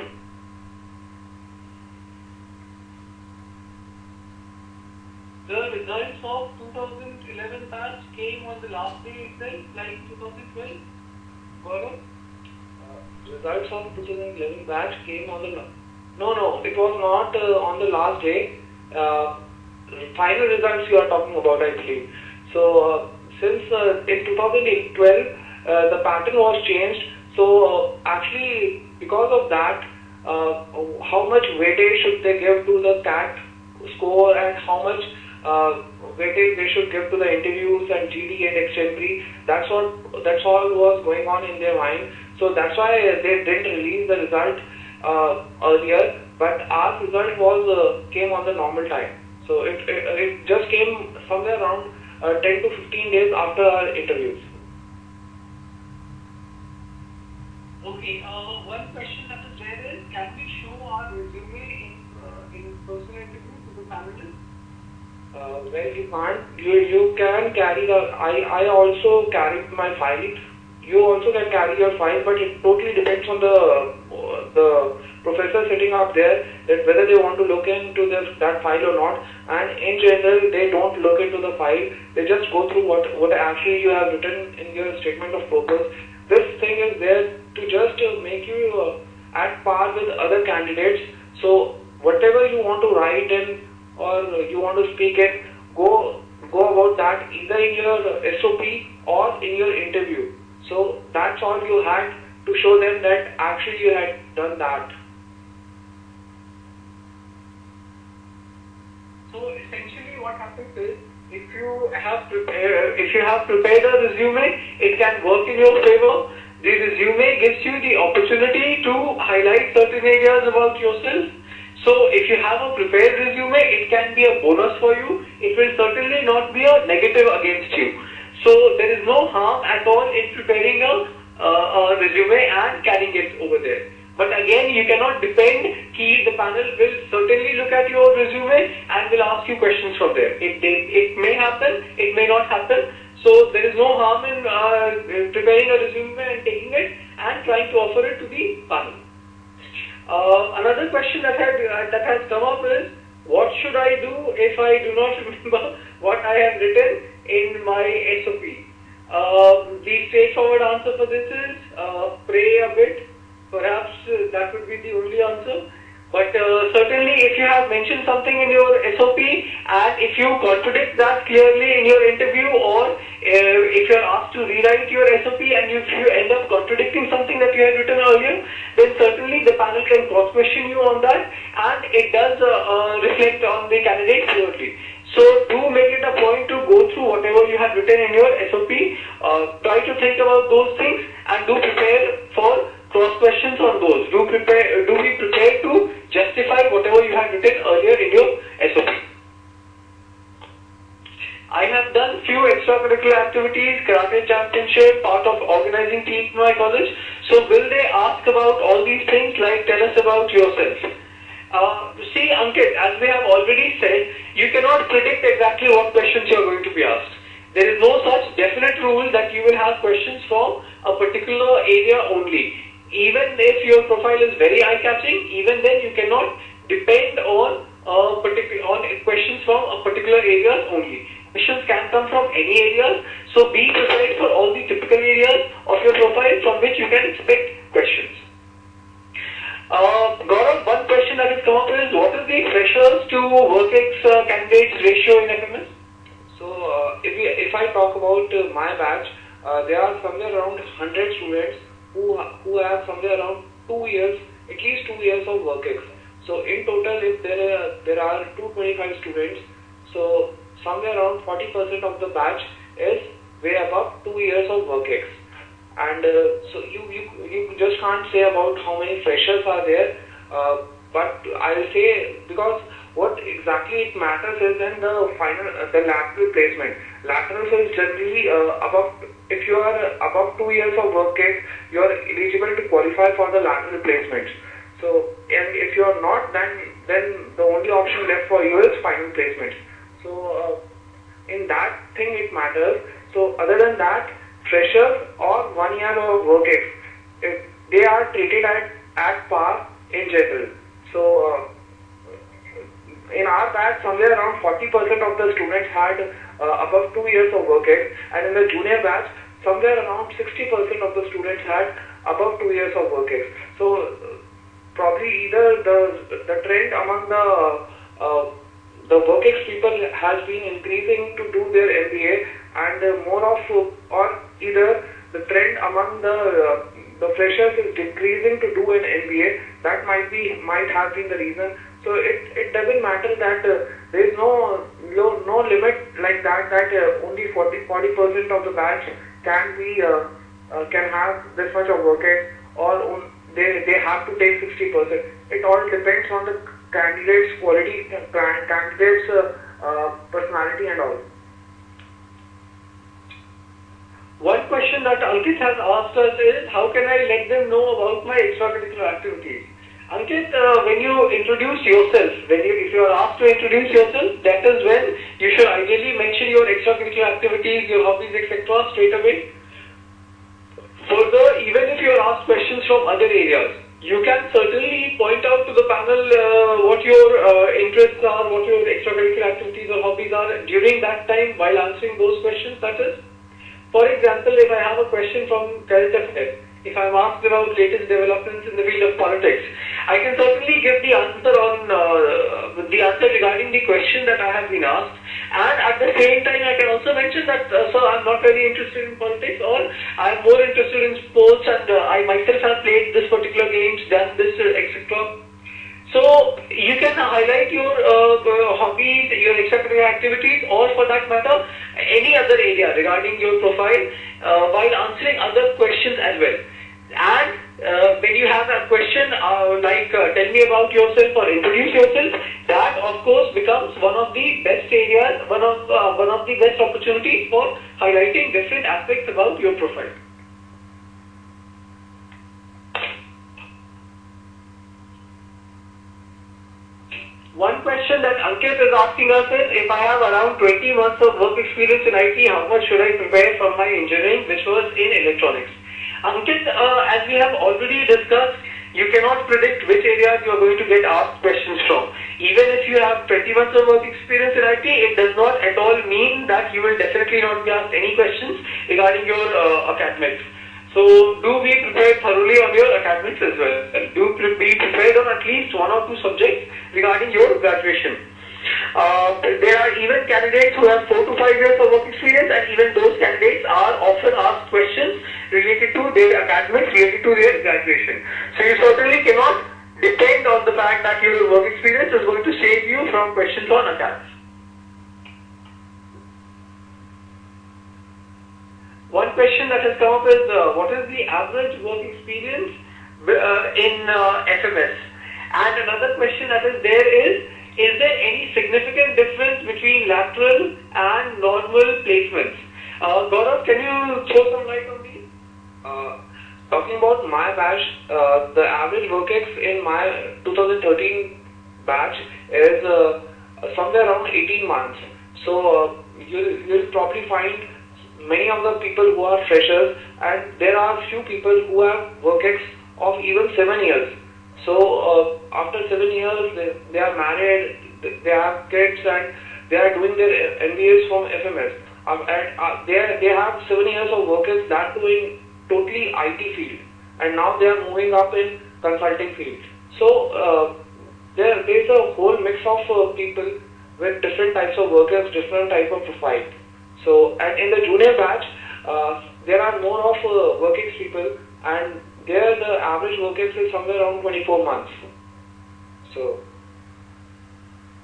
The results of 2011 batch came on the last day itself, like 2012. Gaurav? Results of 2011 batch came on the... No, it was not on the last day. Final results you are talking about, I believe. So, since in 2012, the pattern was changed. So, actually, because of that, how much weightage should they give to the CAT score and how much weightage they should give to the interviews and GD and extempore. That's all was going on in their mind. So that's why they didn't release the result earlier. But our result came on the normal time. So it just came somewhere around 10 to 15 days after our interviews. Okay. One question that is there is, can we show our resume in person interview to the panelists? Well, you can't. You can carry I also carried my file. You also can carry your file, but it totally depends on the professor sitting up there, that whether they want to look into that file or not. And in general, they don't look into the file. They just go through what actually you have written in your statement of purpose. This thing is there to just make you at par with other candidates. So whatever you want to write in or you want to speak in, go about that either in your SOP or in your interview. So that's all you had to show them that actually you had done that. So essentially what happens is, if you have prepared a resume, it can work in your favor. The resume gives you the opportunity to highlight certain areas about yourself. So if you have a prepared resume, it can be a bonus for you. It will certainly not be a negative against you. So there is no harm at all in preparing a resume and carrying it over there. But again, you cannot depend. The panel will certainly look at your resume and will ask you questions from there. It may happen, it may not happen. So there is no harm in preparing a resume and taking it and trying to offer it to the panel. Another question that has come up is, what should I do if I do not remember what I have written in my SOP? The straightforward answer for this is pray a bit. Perhaps that would be the only answer. But certainly if you have mentioned something in your SOP and if you contradict that clearly in your interview, or if you are asked to rewrite your SOP and if you end up contradicting something that you had written earlier, then certainly the panel can cross-question you on that, and it does reflect on the candidate clearly. So do make it a point to go through whatever you have written in your SOP, try to think about those things and do prepare for cross questions on those. Do be prepared to justify whatever you have written earlier in your SOP. I have done few extracurricular activities, karate championship, part of organizing team in my college. So will they ask about all these things, like tell us about yourself? See, Ankit, as we have already said, you cannot predict exactly what questions you are going to be asked. There is no such definite rule that you will have questions from a particular area only. Even if your profile is very eye-catching, even then you cannot depend on questions from a particular areas only. Questions can come from any areas, so be prepared for all the typical areas of your profile from which you can expect questions. Gaurav, one question that has come up is, what is the freshers to WorkX candidates ratio in FMS? So if I talk about my batch, there are somewhere around 100 students who have somewhere around 2 years, at least 2 years of WorkX. So in total, if there are 225 students, so somewhere around 40% of the batch is way above 2 years of WorkX. And so you just can't say about how many freshers are there, but I'll say, because what exactly it matters is then the lateral placement. Lateral is generally above. If you are above 2 years of WorkX, you are eligible to qualify for the lateral placements. So, and if you are not, then the only option left for you is final placements. So, in that thing it matters. So, other than that, freshers or 1 year of WorkX, they are treated at par in general. So, in our batch, somewhere around 40% of the students had above 2 years of WorkX, and in the junior batch, somewhere around 60% of the students had above 2 years of WorkX. So, probably either the trend among the WorkX people has been increasing to do their MBA, and more of, or either the trend among the freshers is decreasing to do an MBA. That might have been the reason. So it doesn't matter that there is no limit like that only 40% of the batch can have this much of WorkX, or they have to take 60%. It all depends on the candidate's quality, candidate's personality and all. One question that Ankit has asked us is, how can I let them know about my extracurricular activities? Ankit, when you introduce yourself, if you are asked to introduce yourself, that is when you should ideally mention your extracurricular activities, your hobbies, etc. straight away. Further, even if you are asked questions from other areas, you can certainly point out to the panel what your interests are, what your extracurricular activities or hobbies are during that time while answering those questions, that is. For example, if I have a question from current affairs, if I am asked about latest developments in the field of politics, I can certainly give the answer regarding the question that I have been asked, and at the same time I can also mention that sir, I am not very interested in politics, or I am more interested in sports, and I myself have played this particular games, done this, etc. So you can highlight your hobbies, your extracurricular activities, or for that matter, any other area regarding your profile, while answering other questions as well. And when you have a question like tell me about yourself or introduce yourself, that of course becomes one of the best areas, one of the best opportunities for highlighting different aspects about your profile. One question that Ankit is asking us is, if I have around 20 months of work experience in IT, how much should I prepare for my engineering, which was in electronics? Ankit, as we have already discussed, you cannot predict which areas you are going to get asked questions from. Even if you have 20 months of work experience in IT, it does not at all mean that you will definitely not be asked any questions regarding your academics. So do be prepared thoroughly on your academics as well. Do be prepared on at least one or two subjects regarding your graduation. There are even candidates who have 4 to 5 years of work experience, and even those candidates are often asked questions related to their academics, related to their graduation. So you certainly cannot depend on the fact that your work experience is going to save you from questions on academics. One question that has come up is, what is the average work experience in FMS? And another question that is there is there any significant difference between lateral and normal placements? Gaurav, can you throw some light on these? Talking about my batch, the average workex in my 2013 batch is somewhere around 18 months. So you'll probably find many of the people who are freshers, and there are few people who have workex of even 7 years. So after 7 years, they are married, they have kids, and they are doing their MBAs from FMS. And they have 7 years of workex, that doing totally IT field, and now they are moving up in consulting field. So there's a whole mix of people with different types of workex, different type of profile. So, and in the junior batch, there are more of workex people, and there the average workex is somewhere around 24 months. So,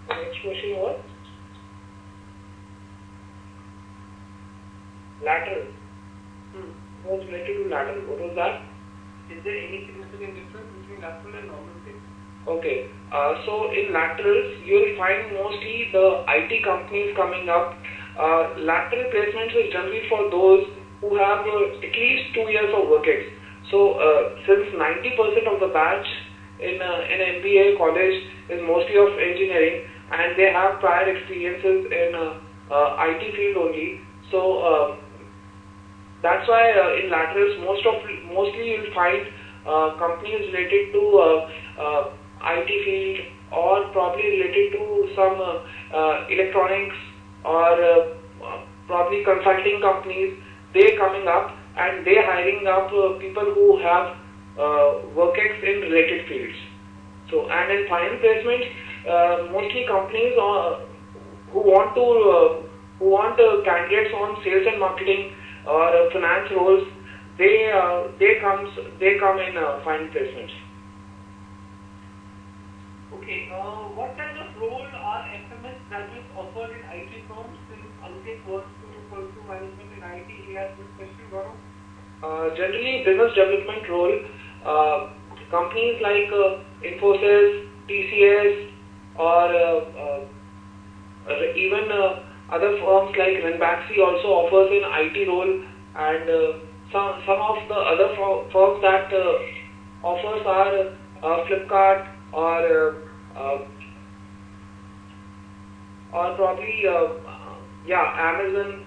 the next question was lateral. Was related to lateral. What was that? Is there any significant difference between lateral and normal placement? Okay. So in laterals, you'll find mostly the IT companies coming up. Lateral placements is generally for those who have at least 2 years of workex. So since 90% of the batch in an MBA college is mostly of engineering, and they have prior experiences in IT field only. So that's why in laterals, mostly you'll find companies related to IT field, or probably related to some electronics, or probably consulting companies. They coming up, and they hiring up people who have workex in related fields. So, and in final placements, mostly companies who want candidates on sales and marketing or finance roles, they come in final placements. Okay, what kind of role are FMS graduates offered in IT firms? Since Ankit wants to pursue management in IT, he has this question, Gaurav. Generally, business development role. Companies like Infosys, TCS, or even other firms like Renbaxi also offers an IT role, and some of the other firms that offers are Flipkart, or probably Amazon.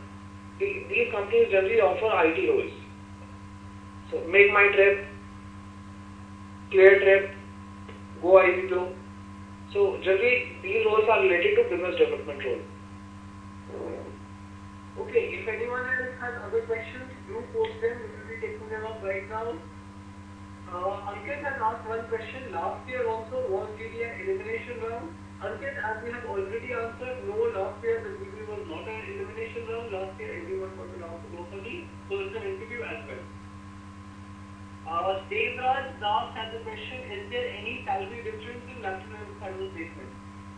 These companies generally offer IT roles. So Make My Trip, Clear Trip, Go IBPO. So generally these roles are related to business development role. Okay, if anyone else has other questions, do post them. We will be taking them up right now. Ankit has asked one question. Last year also was really an elimination round. Ankit, as we have already answered, no, last year the degree was not an elimination round. Last year everyone got allowed to go for the personal interview as well. Devraj Das has a question. Is there any salary difference in lateral and final placement?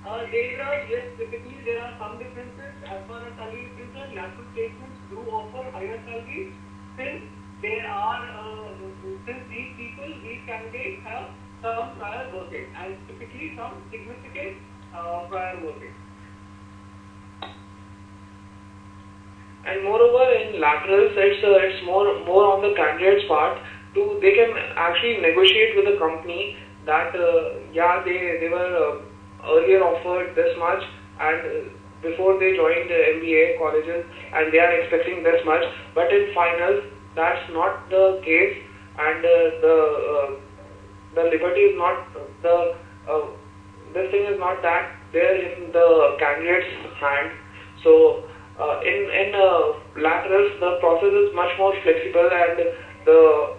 Yes, typically there are some differences as far as salary is concerned. Lateral placements do offer higher salaries since there are, since these people, these candidates have some prior working and typically some significant prior working. And moreover, in laterals, it's more on the candidate's part to they can actually negotiate with the company that yeah they were earlier offered this much and before they joined the MBA colleges and they are expecting this much, but in finals that's not the case and the liberty is not the this thing is not that there in the candidate's hand. So in laterals, the process is much more flexible, and the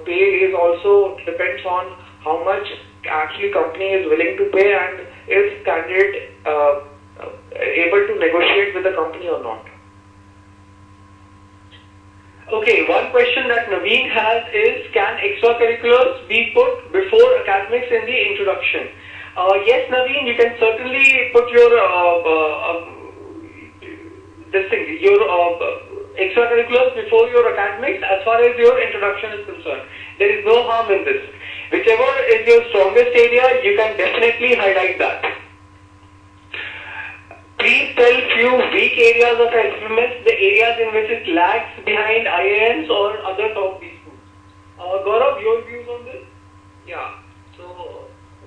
pay is also depends on how much actually company is willing to pay and is candidate able to negotiate with the company or not. Okay, one question that Naveen has is, can extracurriculars be put before academics in the introduction? Yes, Naveen, you can certainly put your extracurriculars before your academics as far as your introduction is concerned. There is no harm in this. Whichever is your strongest area, you can definitely highlight that. Please tell few weak areas of FMS, the areas in which it lags behind IIMs or other top B schools. Gaurav, your views on this? Yeah. So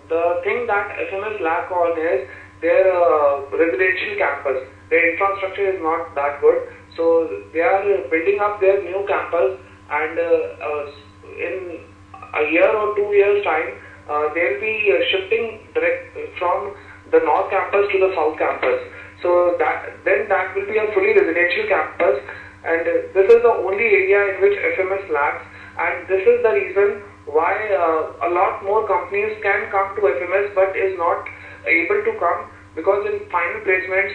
the thing that FMS lack on is their residential campus. Their infrastructure is not that good. So they are building up their new campus, and in a year or 2 years time, they'll be shifting direct from the north campus to the south campus. So that will be a fully residential campus, and this is the only area in which FMS lacks, and this is the reason why a lot more companies can come to FMS but is not able to come, because in final placements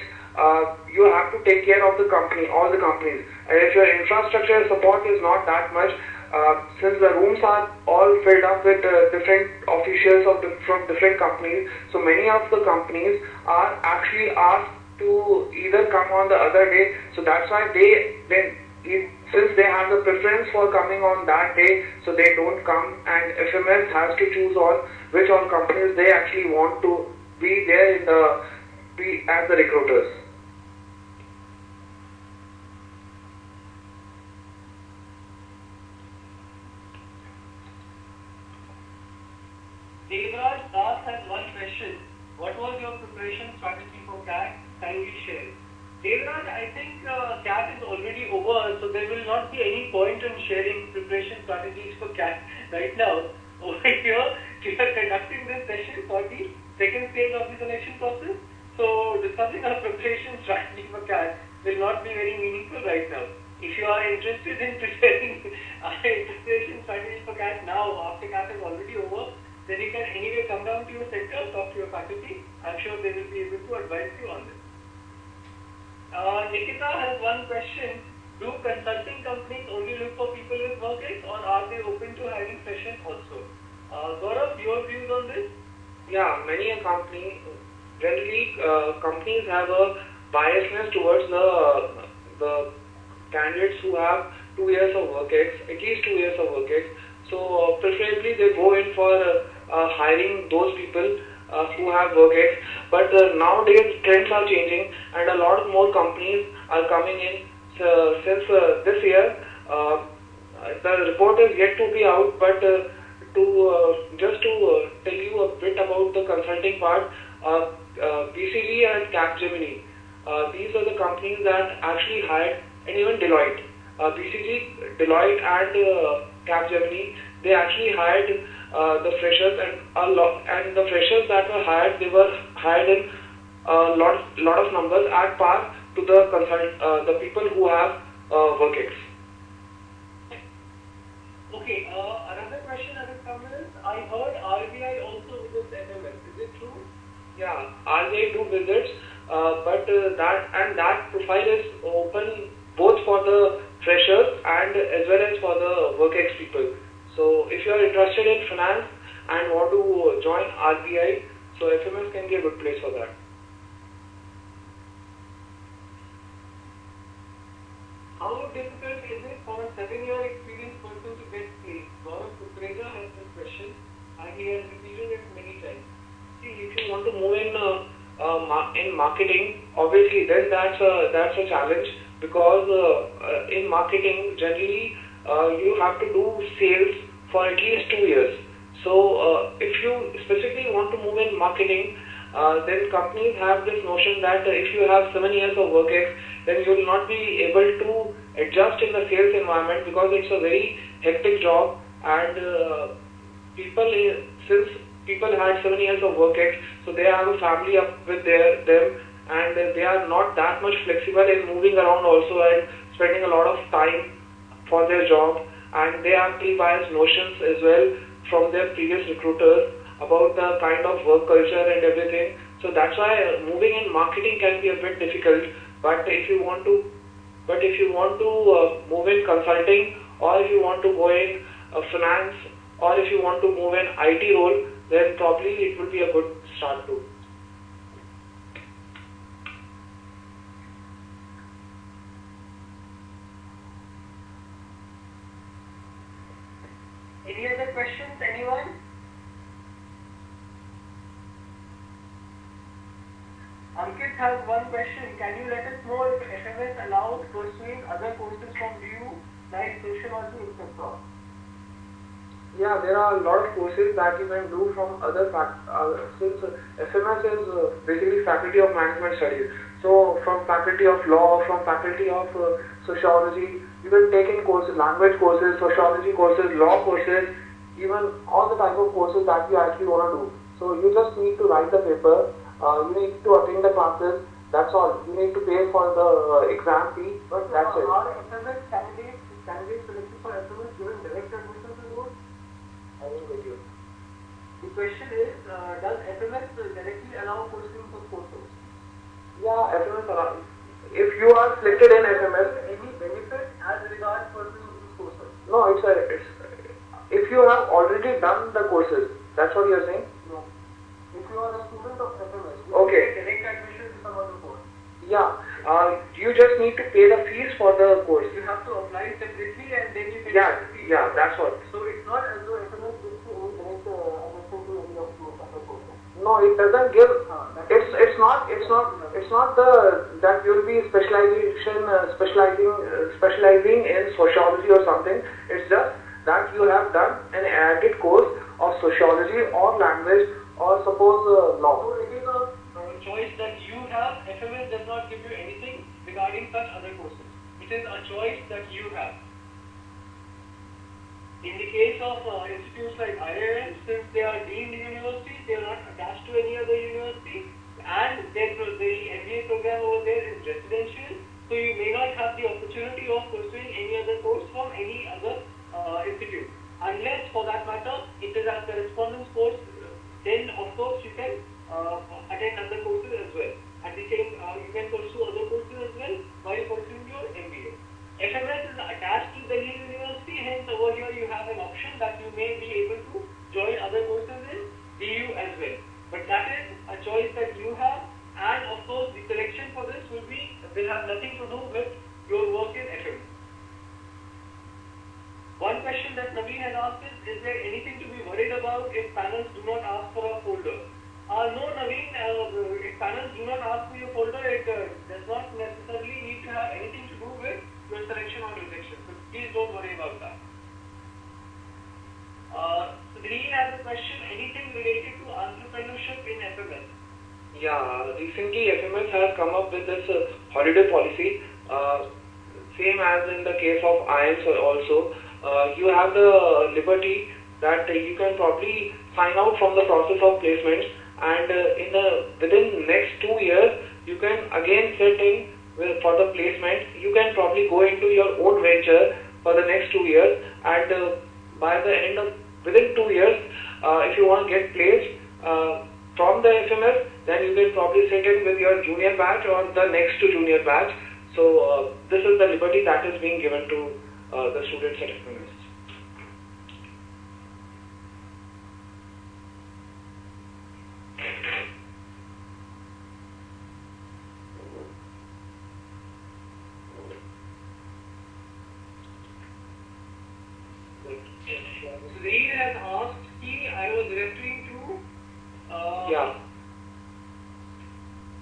you have to take care of the company, all the companies, and if your infrastructure support is not that much, since the rooms are all filled up with different officials from different companies, so many of the companies are actually asked to either come on the other day. So that's why since they have the preference for coming on that day, so they don't come, and FMS has to choose on which all companies they actually want to be there as the recruiters. Devraj Das has one question. What was your preparation strategy for CAT? Kindly share. Devraj, I think CAT is already over, so there will not be any point in sharing preparation strategies for CAT right now. Over here, we are conducting this session for the second stage of the selection process. So discussing our preparation strategy for CAT will not be very meaningful right now. If you are interested in preparing a preparation strategy for CAT now, after CAT is already over, then you can anyway come down to your center, talk to your faculty. I'm sure they will be able to advise you on this. Nikita has one question. Do consulting companies only look for people with work ex, or are they open to hiring freshers also? Gaurav, your views on this? Yeah, many a company, generally companies have a biasness towards the candidates who have 2 years of work ex, at least 2 years of work ex. So preferably they go in for hiring those people who have work ex. But nowadays trends are changing, and a lot more companies are coming in. Since this year, the report is yet to be out, but just to tell you a bit about the consulting part, BCG and Capgemini, these are the companies that actually hired, and even Deloitte. BCG, Deloitte and Capgemini, they actually hired the freshers, and the freshers that were hired, they were hired in a lot of numbers at par to the people who have work ex. Okay, another question that has come is, I heard RBI also visits FMS. Is it true? Yeah, RBI do visits, but that profile is open both for the freshers and as well as for the work ex people. So if you are interested in finance and want to join RBI, So FMS can be a good place for that. How difficult is it for a 7-year experienced person to get placed? Gaurav Kukreja has this question and he has repeated it many times. See, if you want to move in marketing, obviously then that's a challenge, because in marketing generally you have to do sales for at least 2 years. So if you specifically want to move in marketing, then companies have this notion that if you have 7 years of work ex, then you will not be able to adjust in the sales environment, because it's a very hectic job, and since people had 7 years of work ex, so they have a family up with them, and they are not that much flexible in moving around also and spending a lot of time for their job, and they have pre-biased notions as well from their previous recruiters about the kind of work culture and everything. So that's why moving in marketing can be a bit difficult. But if you want to move in consulting, or if you want to go in finance, or if you want to move in IT role, then probably it would be a good start too. Any other questions, anyone? Ankit has one question. Can you let us know if FMS allows pursuing other courses from DU, like sociology, etc.? Yeah, there are a lot of courses that you can do from other since FMS is basically Faculty of Management Studies. So from Faculty of Law, from Faculty of Sociology, you can take in courses, language courses, sociology courses, law courses, even all the type of courses that you actually want to do. So you just need to write the paper, you need to attend the classes, that's all. You need to pay for the exam fee, but that's it. Are FMS candidates selected for FMS given direct admission to board? I will get you. The question is, does FMS directly allow pursuing such courses? Yeah, FMS allows. If you are selected in FMS, Any benefit as regards pursuing these courses? no, it's if you have already done the courses, that's what you are saying? No. If you are a student of FMS, you Okay. get direct admission to some other course. Yeah, you just need to pay the fees for the course. You have to apply separately and then you can Yeah, yeah, that's what. So it's not as though FMS gives you any direct admission to any of those other courses. No, it doesn't give. It's not that you'll be specializing in sociology or something. It's just that you have done an added course of sociology or language or suppose law. So it is a choice that you have. FMS does not give you anything regarding such other courses. It is a choice that you have. In the case of institutes like IIM, since they are deemed universities, they are not attached to any other university, and the MBA program over there is residential, so you may not have the opportunity of pursuing any other course from any other institute. Unless, for that matter, it is a correspondence course, then of course you can attend other courses as well. At the same, you can pursue other courses as well while pursuing your MBA. FMS is attached to Delhi University, hence over here you have an option that you may be able to join other courses in DU as well. But that is a choice that you have, and of course the selection for this will have nothing to do with your work in FMS. One question that Naveen has asked is there anything to be worried about if panels do not ask for a folder? No, Naveen, if panels do not ask for your folder, it does not necessarily need to have anything to do with your selection or rejection. So please don't worry about that. So Green has a question, anything related to entrepreneurship in FMS? Yeah, recently FMS has come up with this holiday policy, same as in the case of IIMs also. You have the liberty that you can probably sign out from the process of placements, and within next 2 years you can again set in for the placement. You can probably go into your own venture for the next 2 years, and within 2 years, if you want to get placed from the FMS, then you can probably sit in with your junior batch or the next to junior batch. So this is the liberty that is being given to the students at FMS. Zaid has asked कि I was referring to Yeah.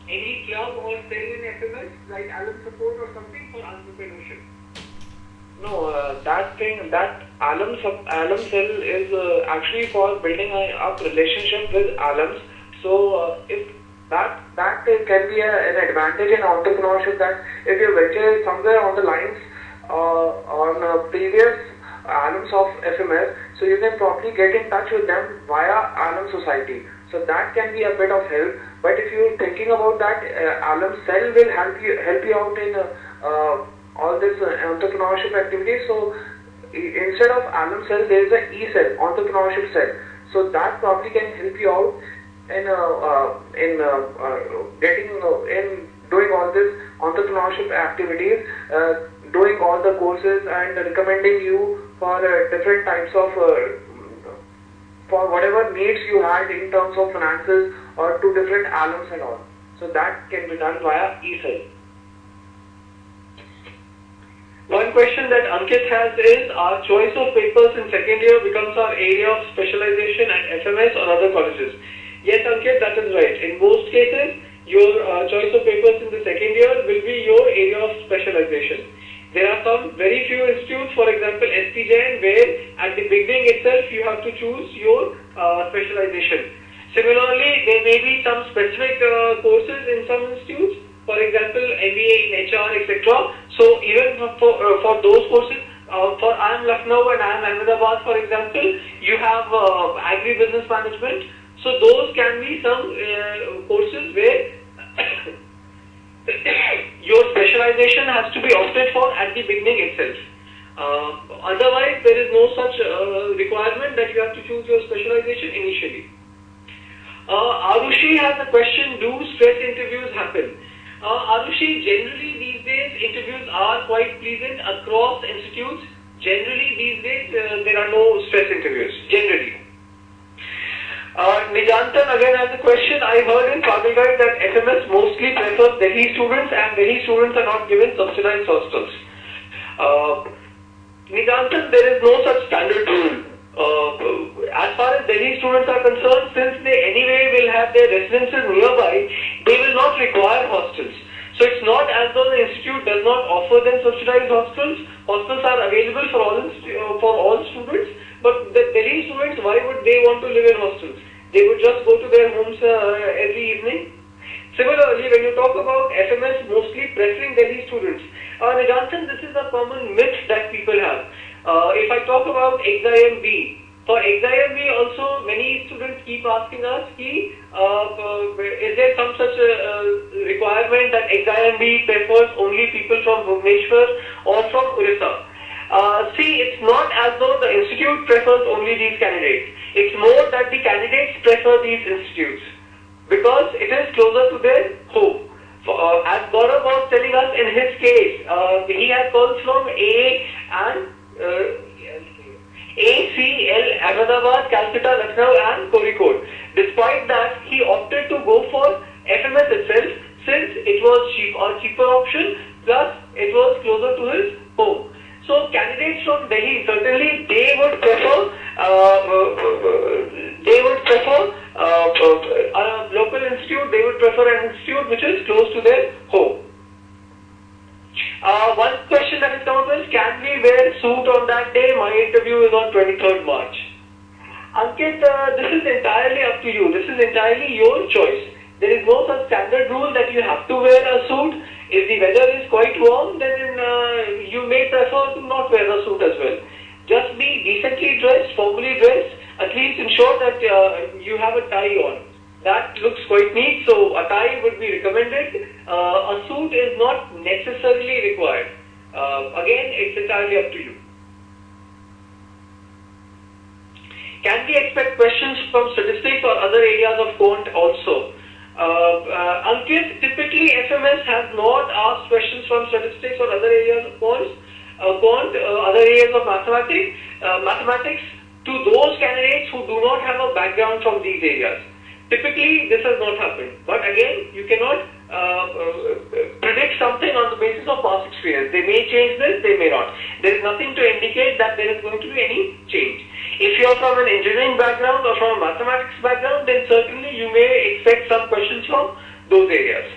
any club or cell in FMS like alum support or something for entrepreneurship. No, that alum cell is actually for building up relationship with alums. So if that can be an advantage in entrepreneurship, that if you venture somewhere on the lines on previous alums of FMS, so you can probably get in touch with them via alum society. So that can be a bit of help. But if you're thinking about that, alum cell will help you out in all this entrepreneurship activities. So instead of alum cell, there is an E cell, entrepreneurship cell. So that probably can help you out in getting in doing all this entrepreneurship activities, doing all the courses and recommending you for different types of for whatever needs you had in terms of finances or to different alums and all. So that can be done via e-cell. One question that Ankit has is, our choice of papers in second year becomes our area of specialization at FMS or other colleges. Yes, Ankit, that is right. In most cases, your choice of papers in the second year will be your area of specialization. There are some very few institutes, for example SPJN, where at the beginning itself you have to choose your specialization. Similarly, there may be some specific courses in some institutes, for example MBA in HR, etc. So even for those courses, for I am Lucknow and I am Ahmedabad, for example, you have agri-business management. So those can be some courses where your specialization has to be opted for at the beginning itself. Otherwise, there is no such requirement that you have to choose your specialization initially. Arushi has a question, do stress interviews happen? Arushi, generally these days interviews are quite pleasant across institutes. Generally these days there are no stress interviews, generally. Nijantan again has a question. I heard in Pagalgarh that FMS mostly prefers Delhi students and Delhi students are not given subsidized hostels. Nijantan, there is no such standard rule. As far as Delhi students are concerned, since they anyway will have their residences nearby, they will not require hostels. So it's not as though the institute does not offer them subsidized hostels. Hostels are available for all students. But the Delhi students, why would they want to live in hostels? They would just go to their homes every evening. Similarly, when you talk about FMS mostly preferring Delhi students, Nijantan, this is a common myth that people have. If I talk about EXIM B, for EXIM B also many students keep asking us, is there some such requirement that EXIM B prefers only people from Bhubaneswar or from Orissa? See, it's not as though the institute prefers only these candidates. It's more that the candidates prefer these institutes because it is closer to their home. As Gaurav was telling us in his case, he has calls from ACL, Ahmedabad, Calcutta, Lucknow and Kozhikode. Despite that, he opted to go for FMS itself since it was cheaper option, plus it was closer to his home. So candidates from Delhi, certainly they would prefer a local institute. They would prefer an institute which is close to their home. One question that has come up is, can we wear suit on that day? My interview is on 23rd March. Ankit, this is entirely up to you. This is entirely your choice. There is no such standard rule that you have to wear a suit. If the weather is quite warm, then you may prefer to not wear a suit as well. Just be decently dressed, formally dressed. At least ensure that you have a tie on. That looks quite neat, so a tie would be recommended. A suit is not necessarily required. Again, it's entirely up to you. Can we expect questions from statistics or other areas of quant also? Ankit, typically FMS has not asked questions from statistics or other areas of quant, other areas of mathematics to those candidates who do not have a background from these areas. Typically, this has not happened. But again, you cannot predict something on the basis of past experience. They may change this, they may not. There is nothing to indicate that there is going to be any change. If you're from an engineering background or from a mathematics background, then certainly you may expect some questions from those areas.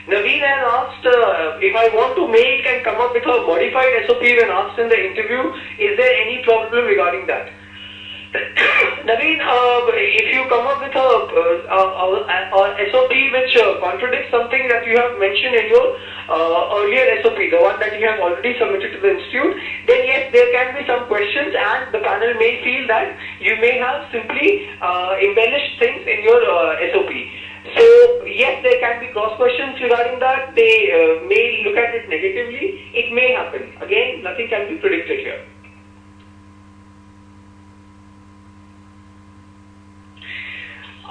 Naveen has asked if I want to make and come up with a modified SOP when asked in the interview, is there any problem regarding that? Naveen, if you come up with a SOP which contradicts something that you have mentioned in your earlier SOP, the one that you have already submitted to the institute, then yes, there can be some questions and the panel may feel that you may have simply embellished things in your SOP. So yes, there can be cross questions regarding that. They may look at it negatively. It may happen. Again, nothing can be predicted here.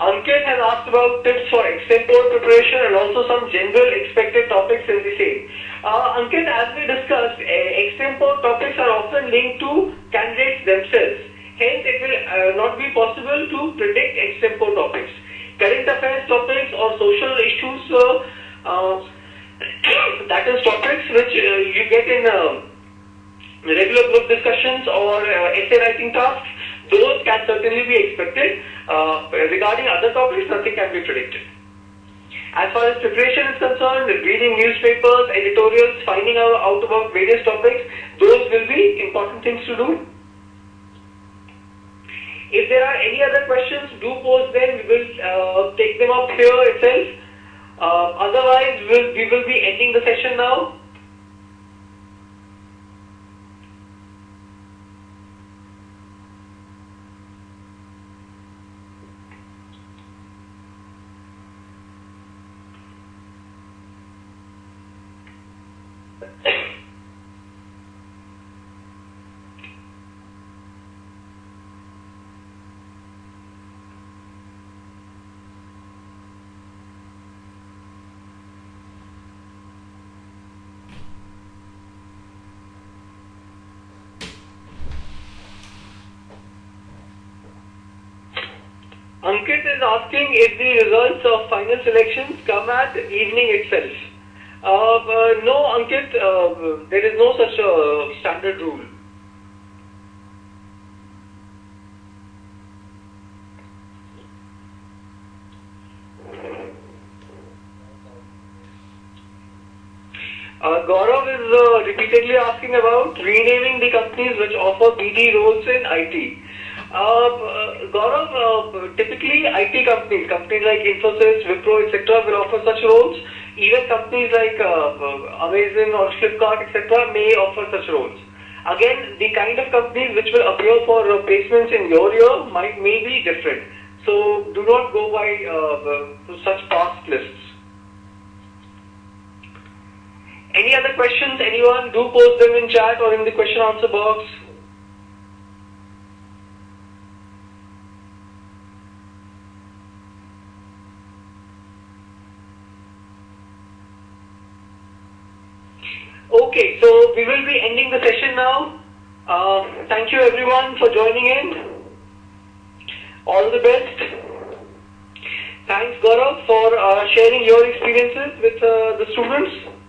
Ankit has asked about tips for extempore preparation and also some general expected topics in the same. Ankit, as we discussed, extempore topics are often linked to candidates themselves. Hence, it will not be possible to predict extempore topics. Current affairs topics or social issues, that is topics which you get in regular group discussions or essay writing tasks, those can certainly be expected. Regarding other topics, nothing can be predicted. As far as preparation is concerned, reading newspapers, editorials, finding out about various topics, those will be important things to do. If there are any other questions, do post them. We will take them up here itself. Otherwise, we will be ending the session now. Ankit is asking if the results of final selections come at evening itself. No, Ankit, there is no such standard rule. Gaurav is repeatedly asking about renaming the companies which offer BD roles in IT. Gaurav, typically IT companies like Infosys, Wipro, etc. will offer such roles. Even companies like Amazon or Flipkart, etc. may offer such roles. Again, the kind of companies which will appear for placements in your year may be different. So do not go by such past lists. Any other questions? Anyone? Do post them in chat or in the question answer box. Okay, so we will be ending the session now. Thank you everyone for joining in. All the best. Thanks Gaurav for sharing your experiences with the students.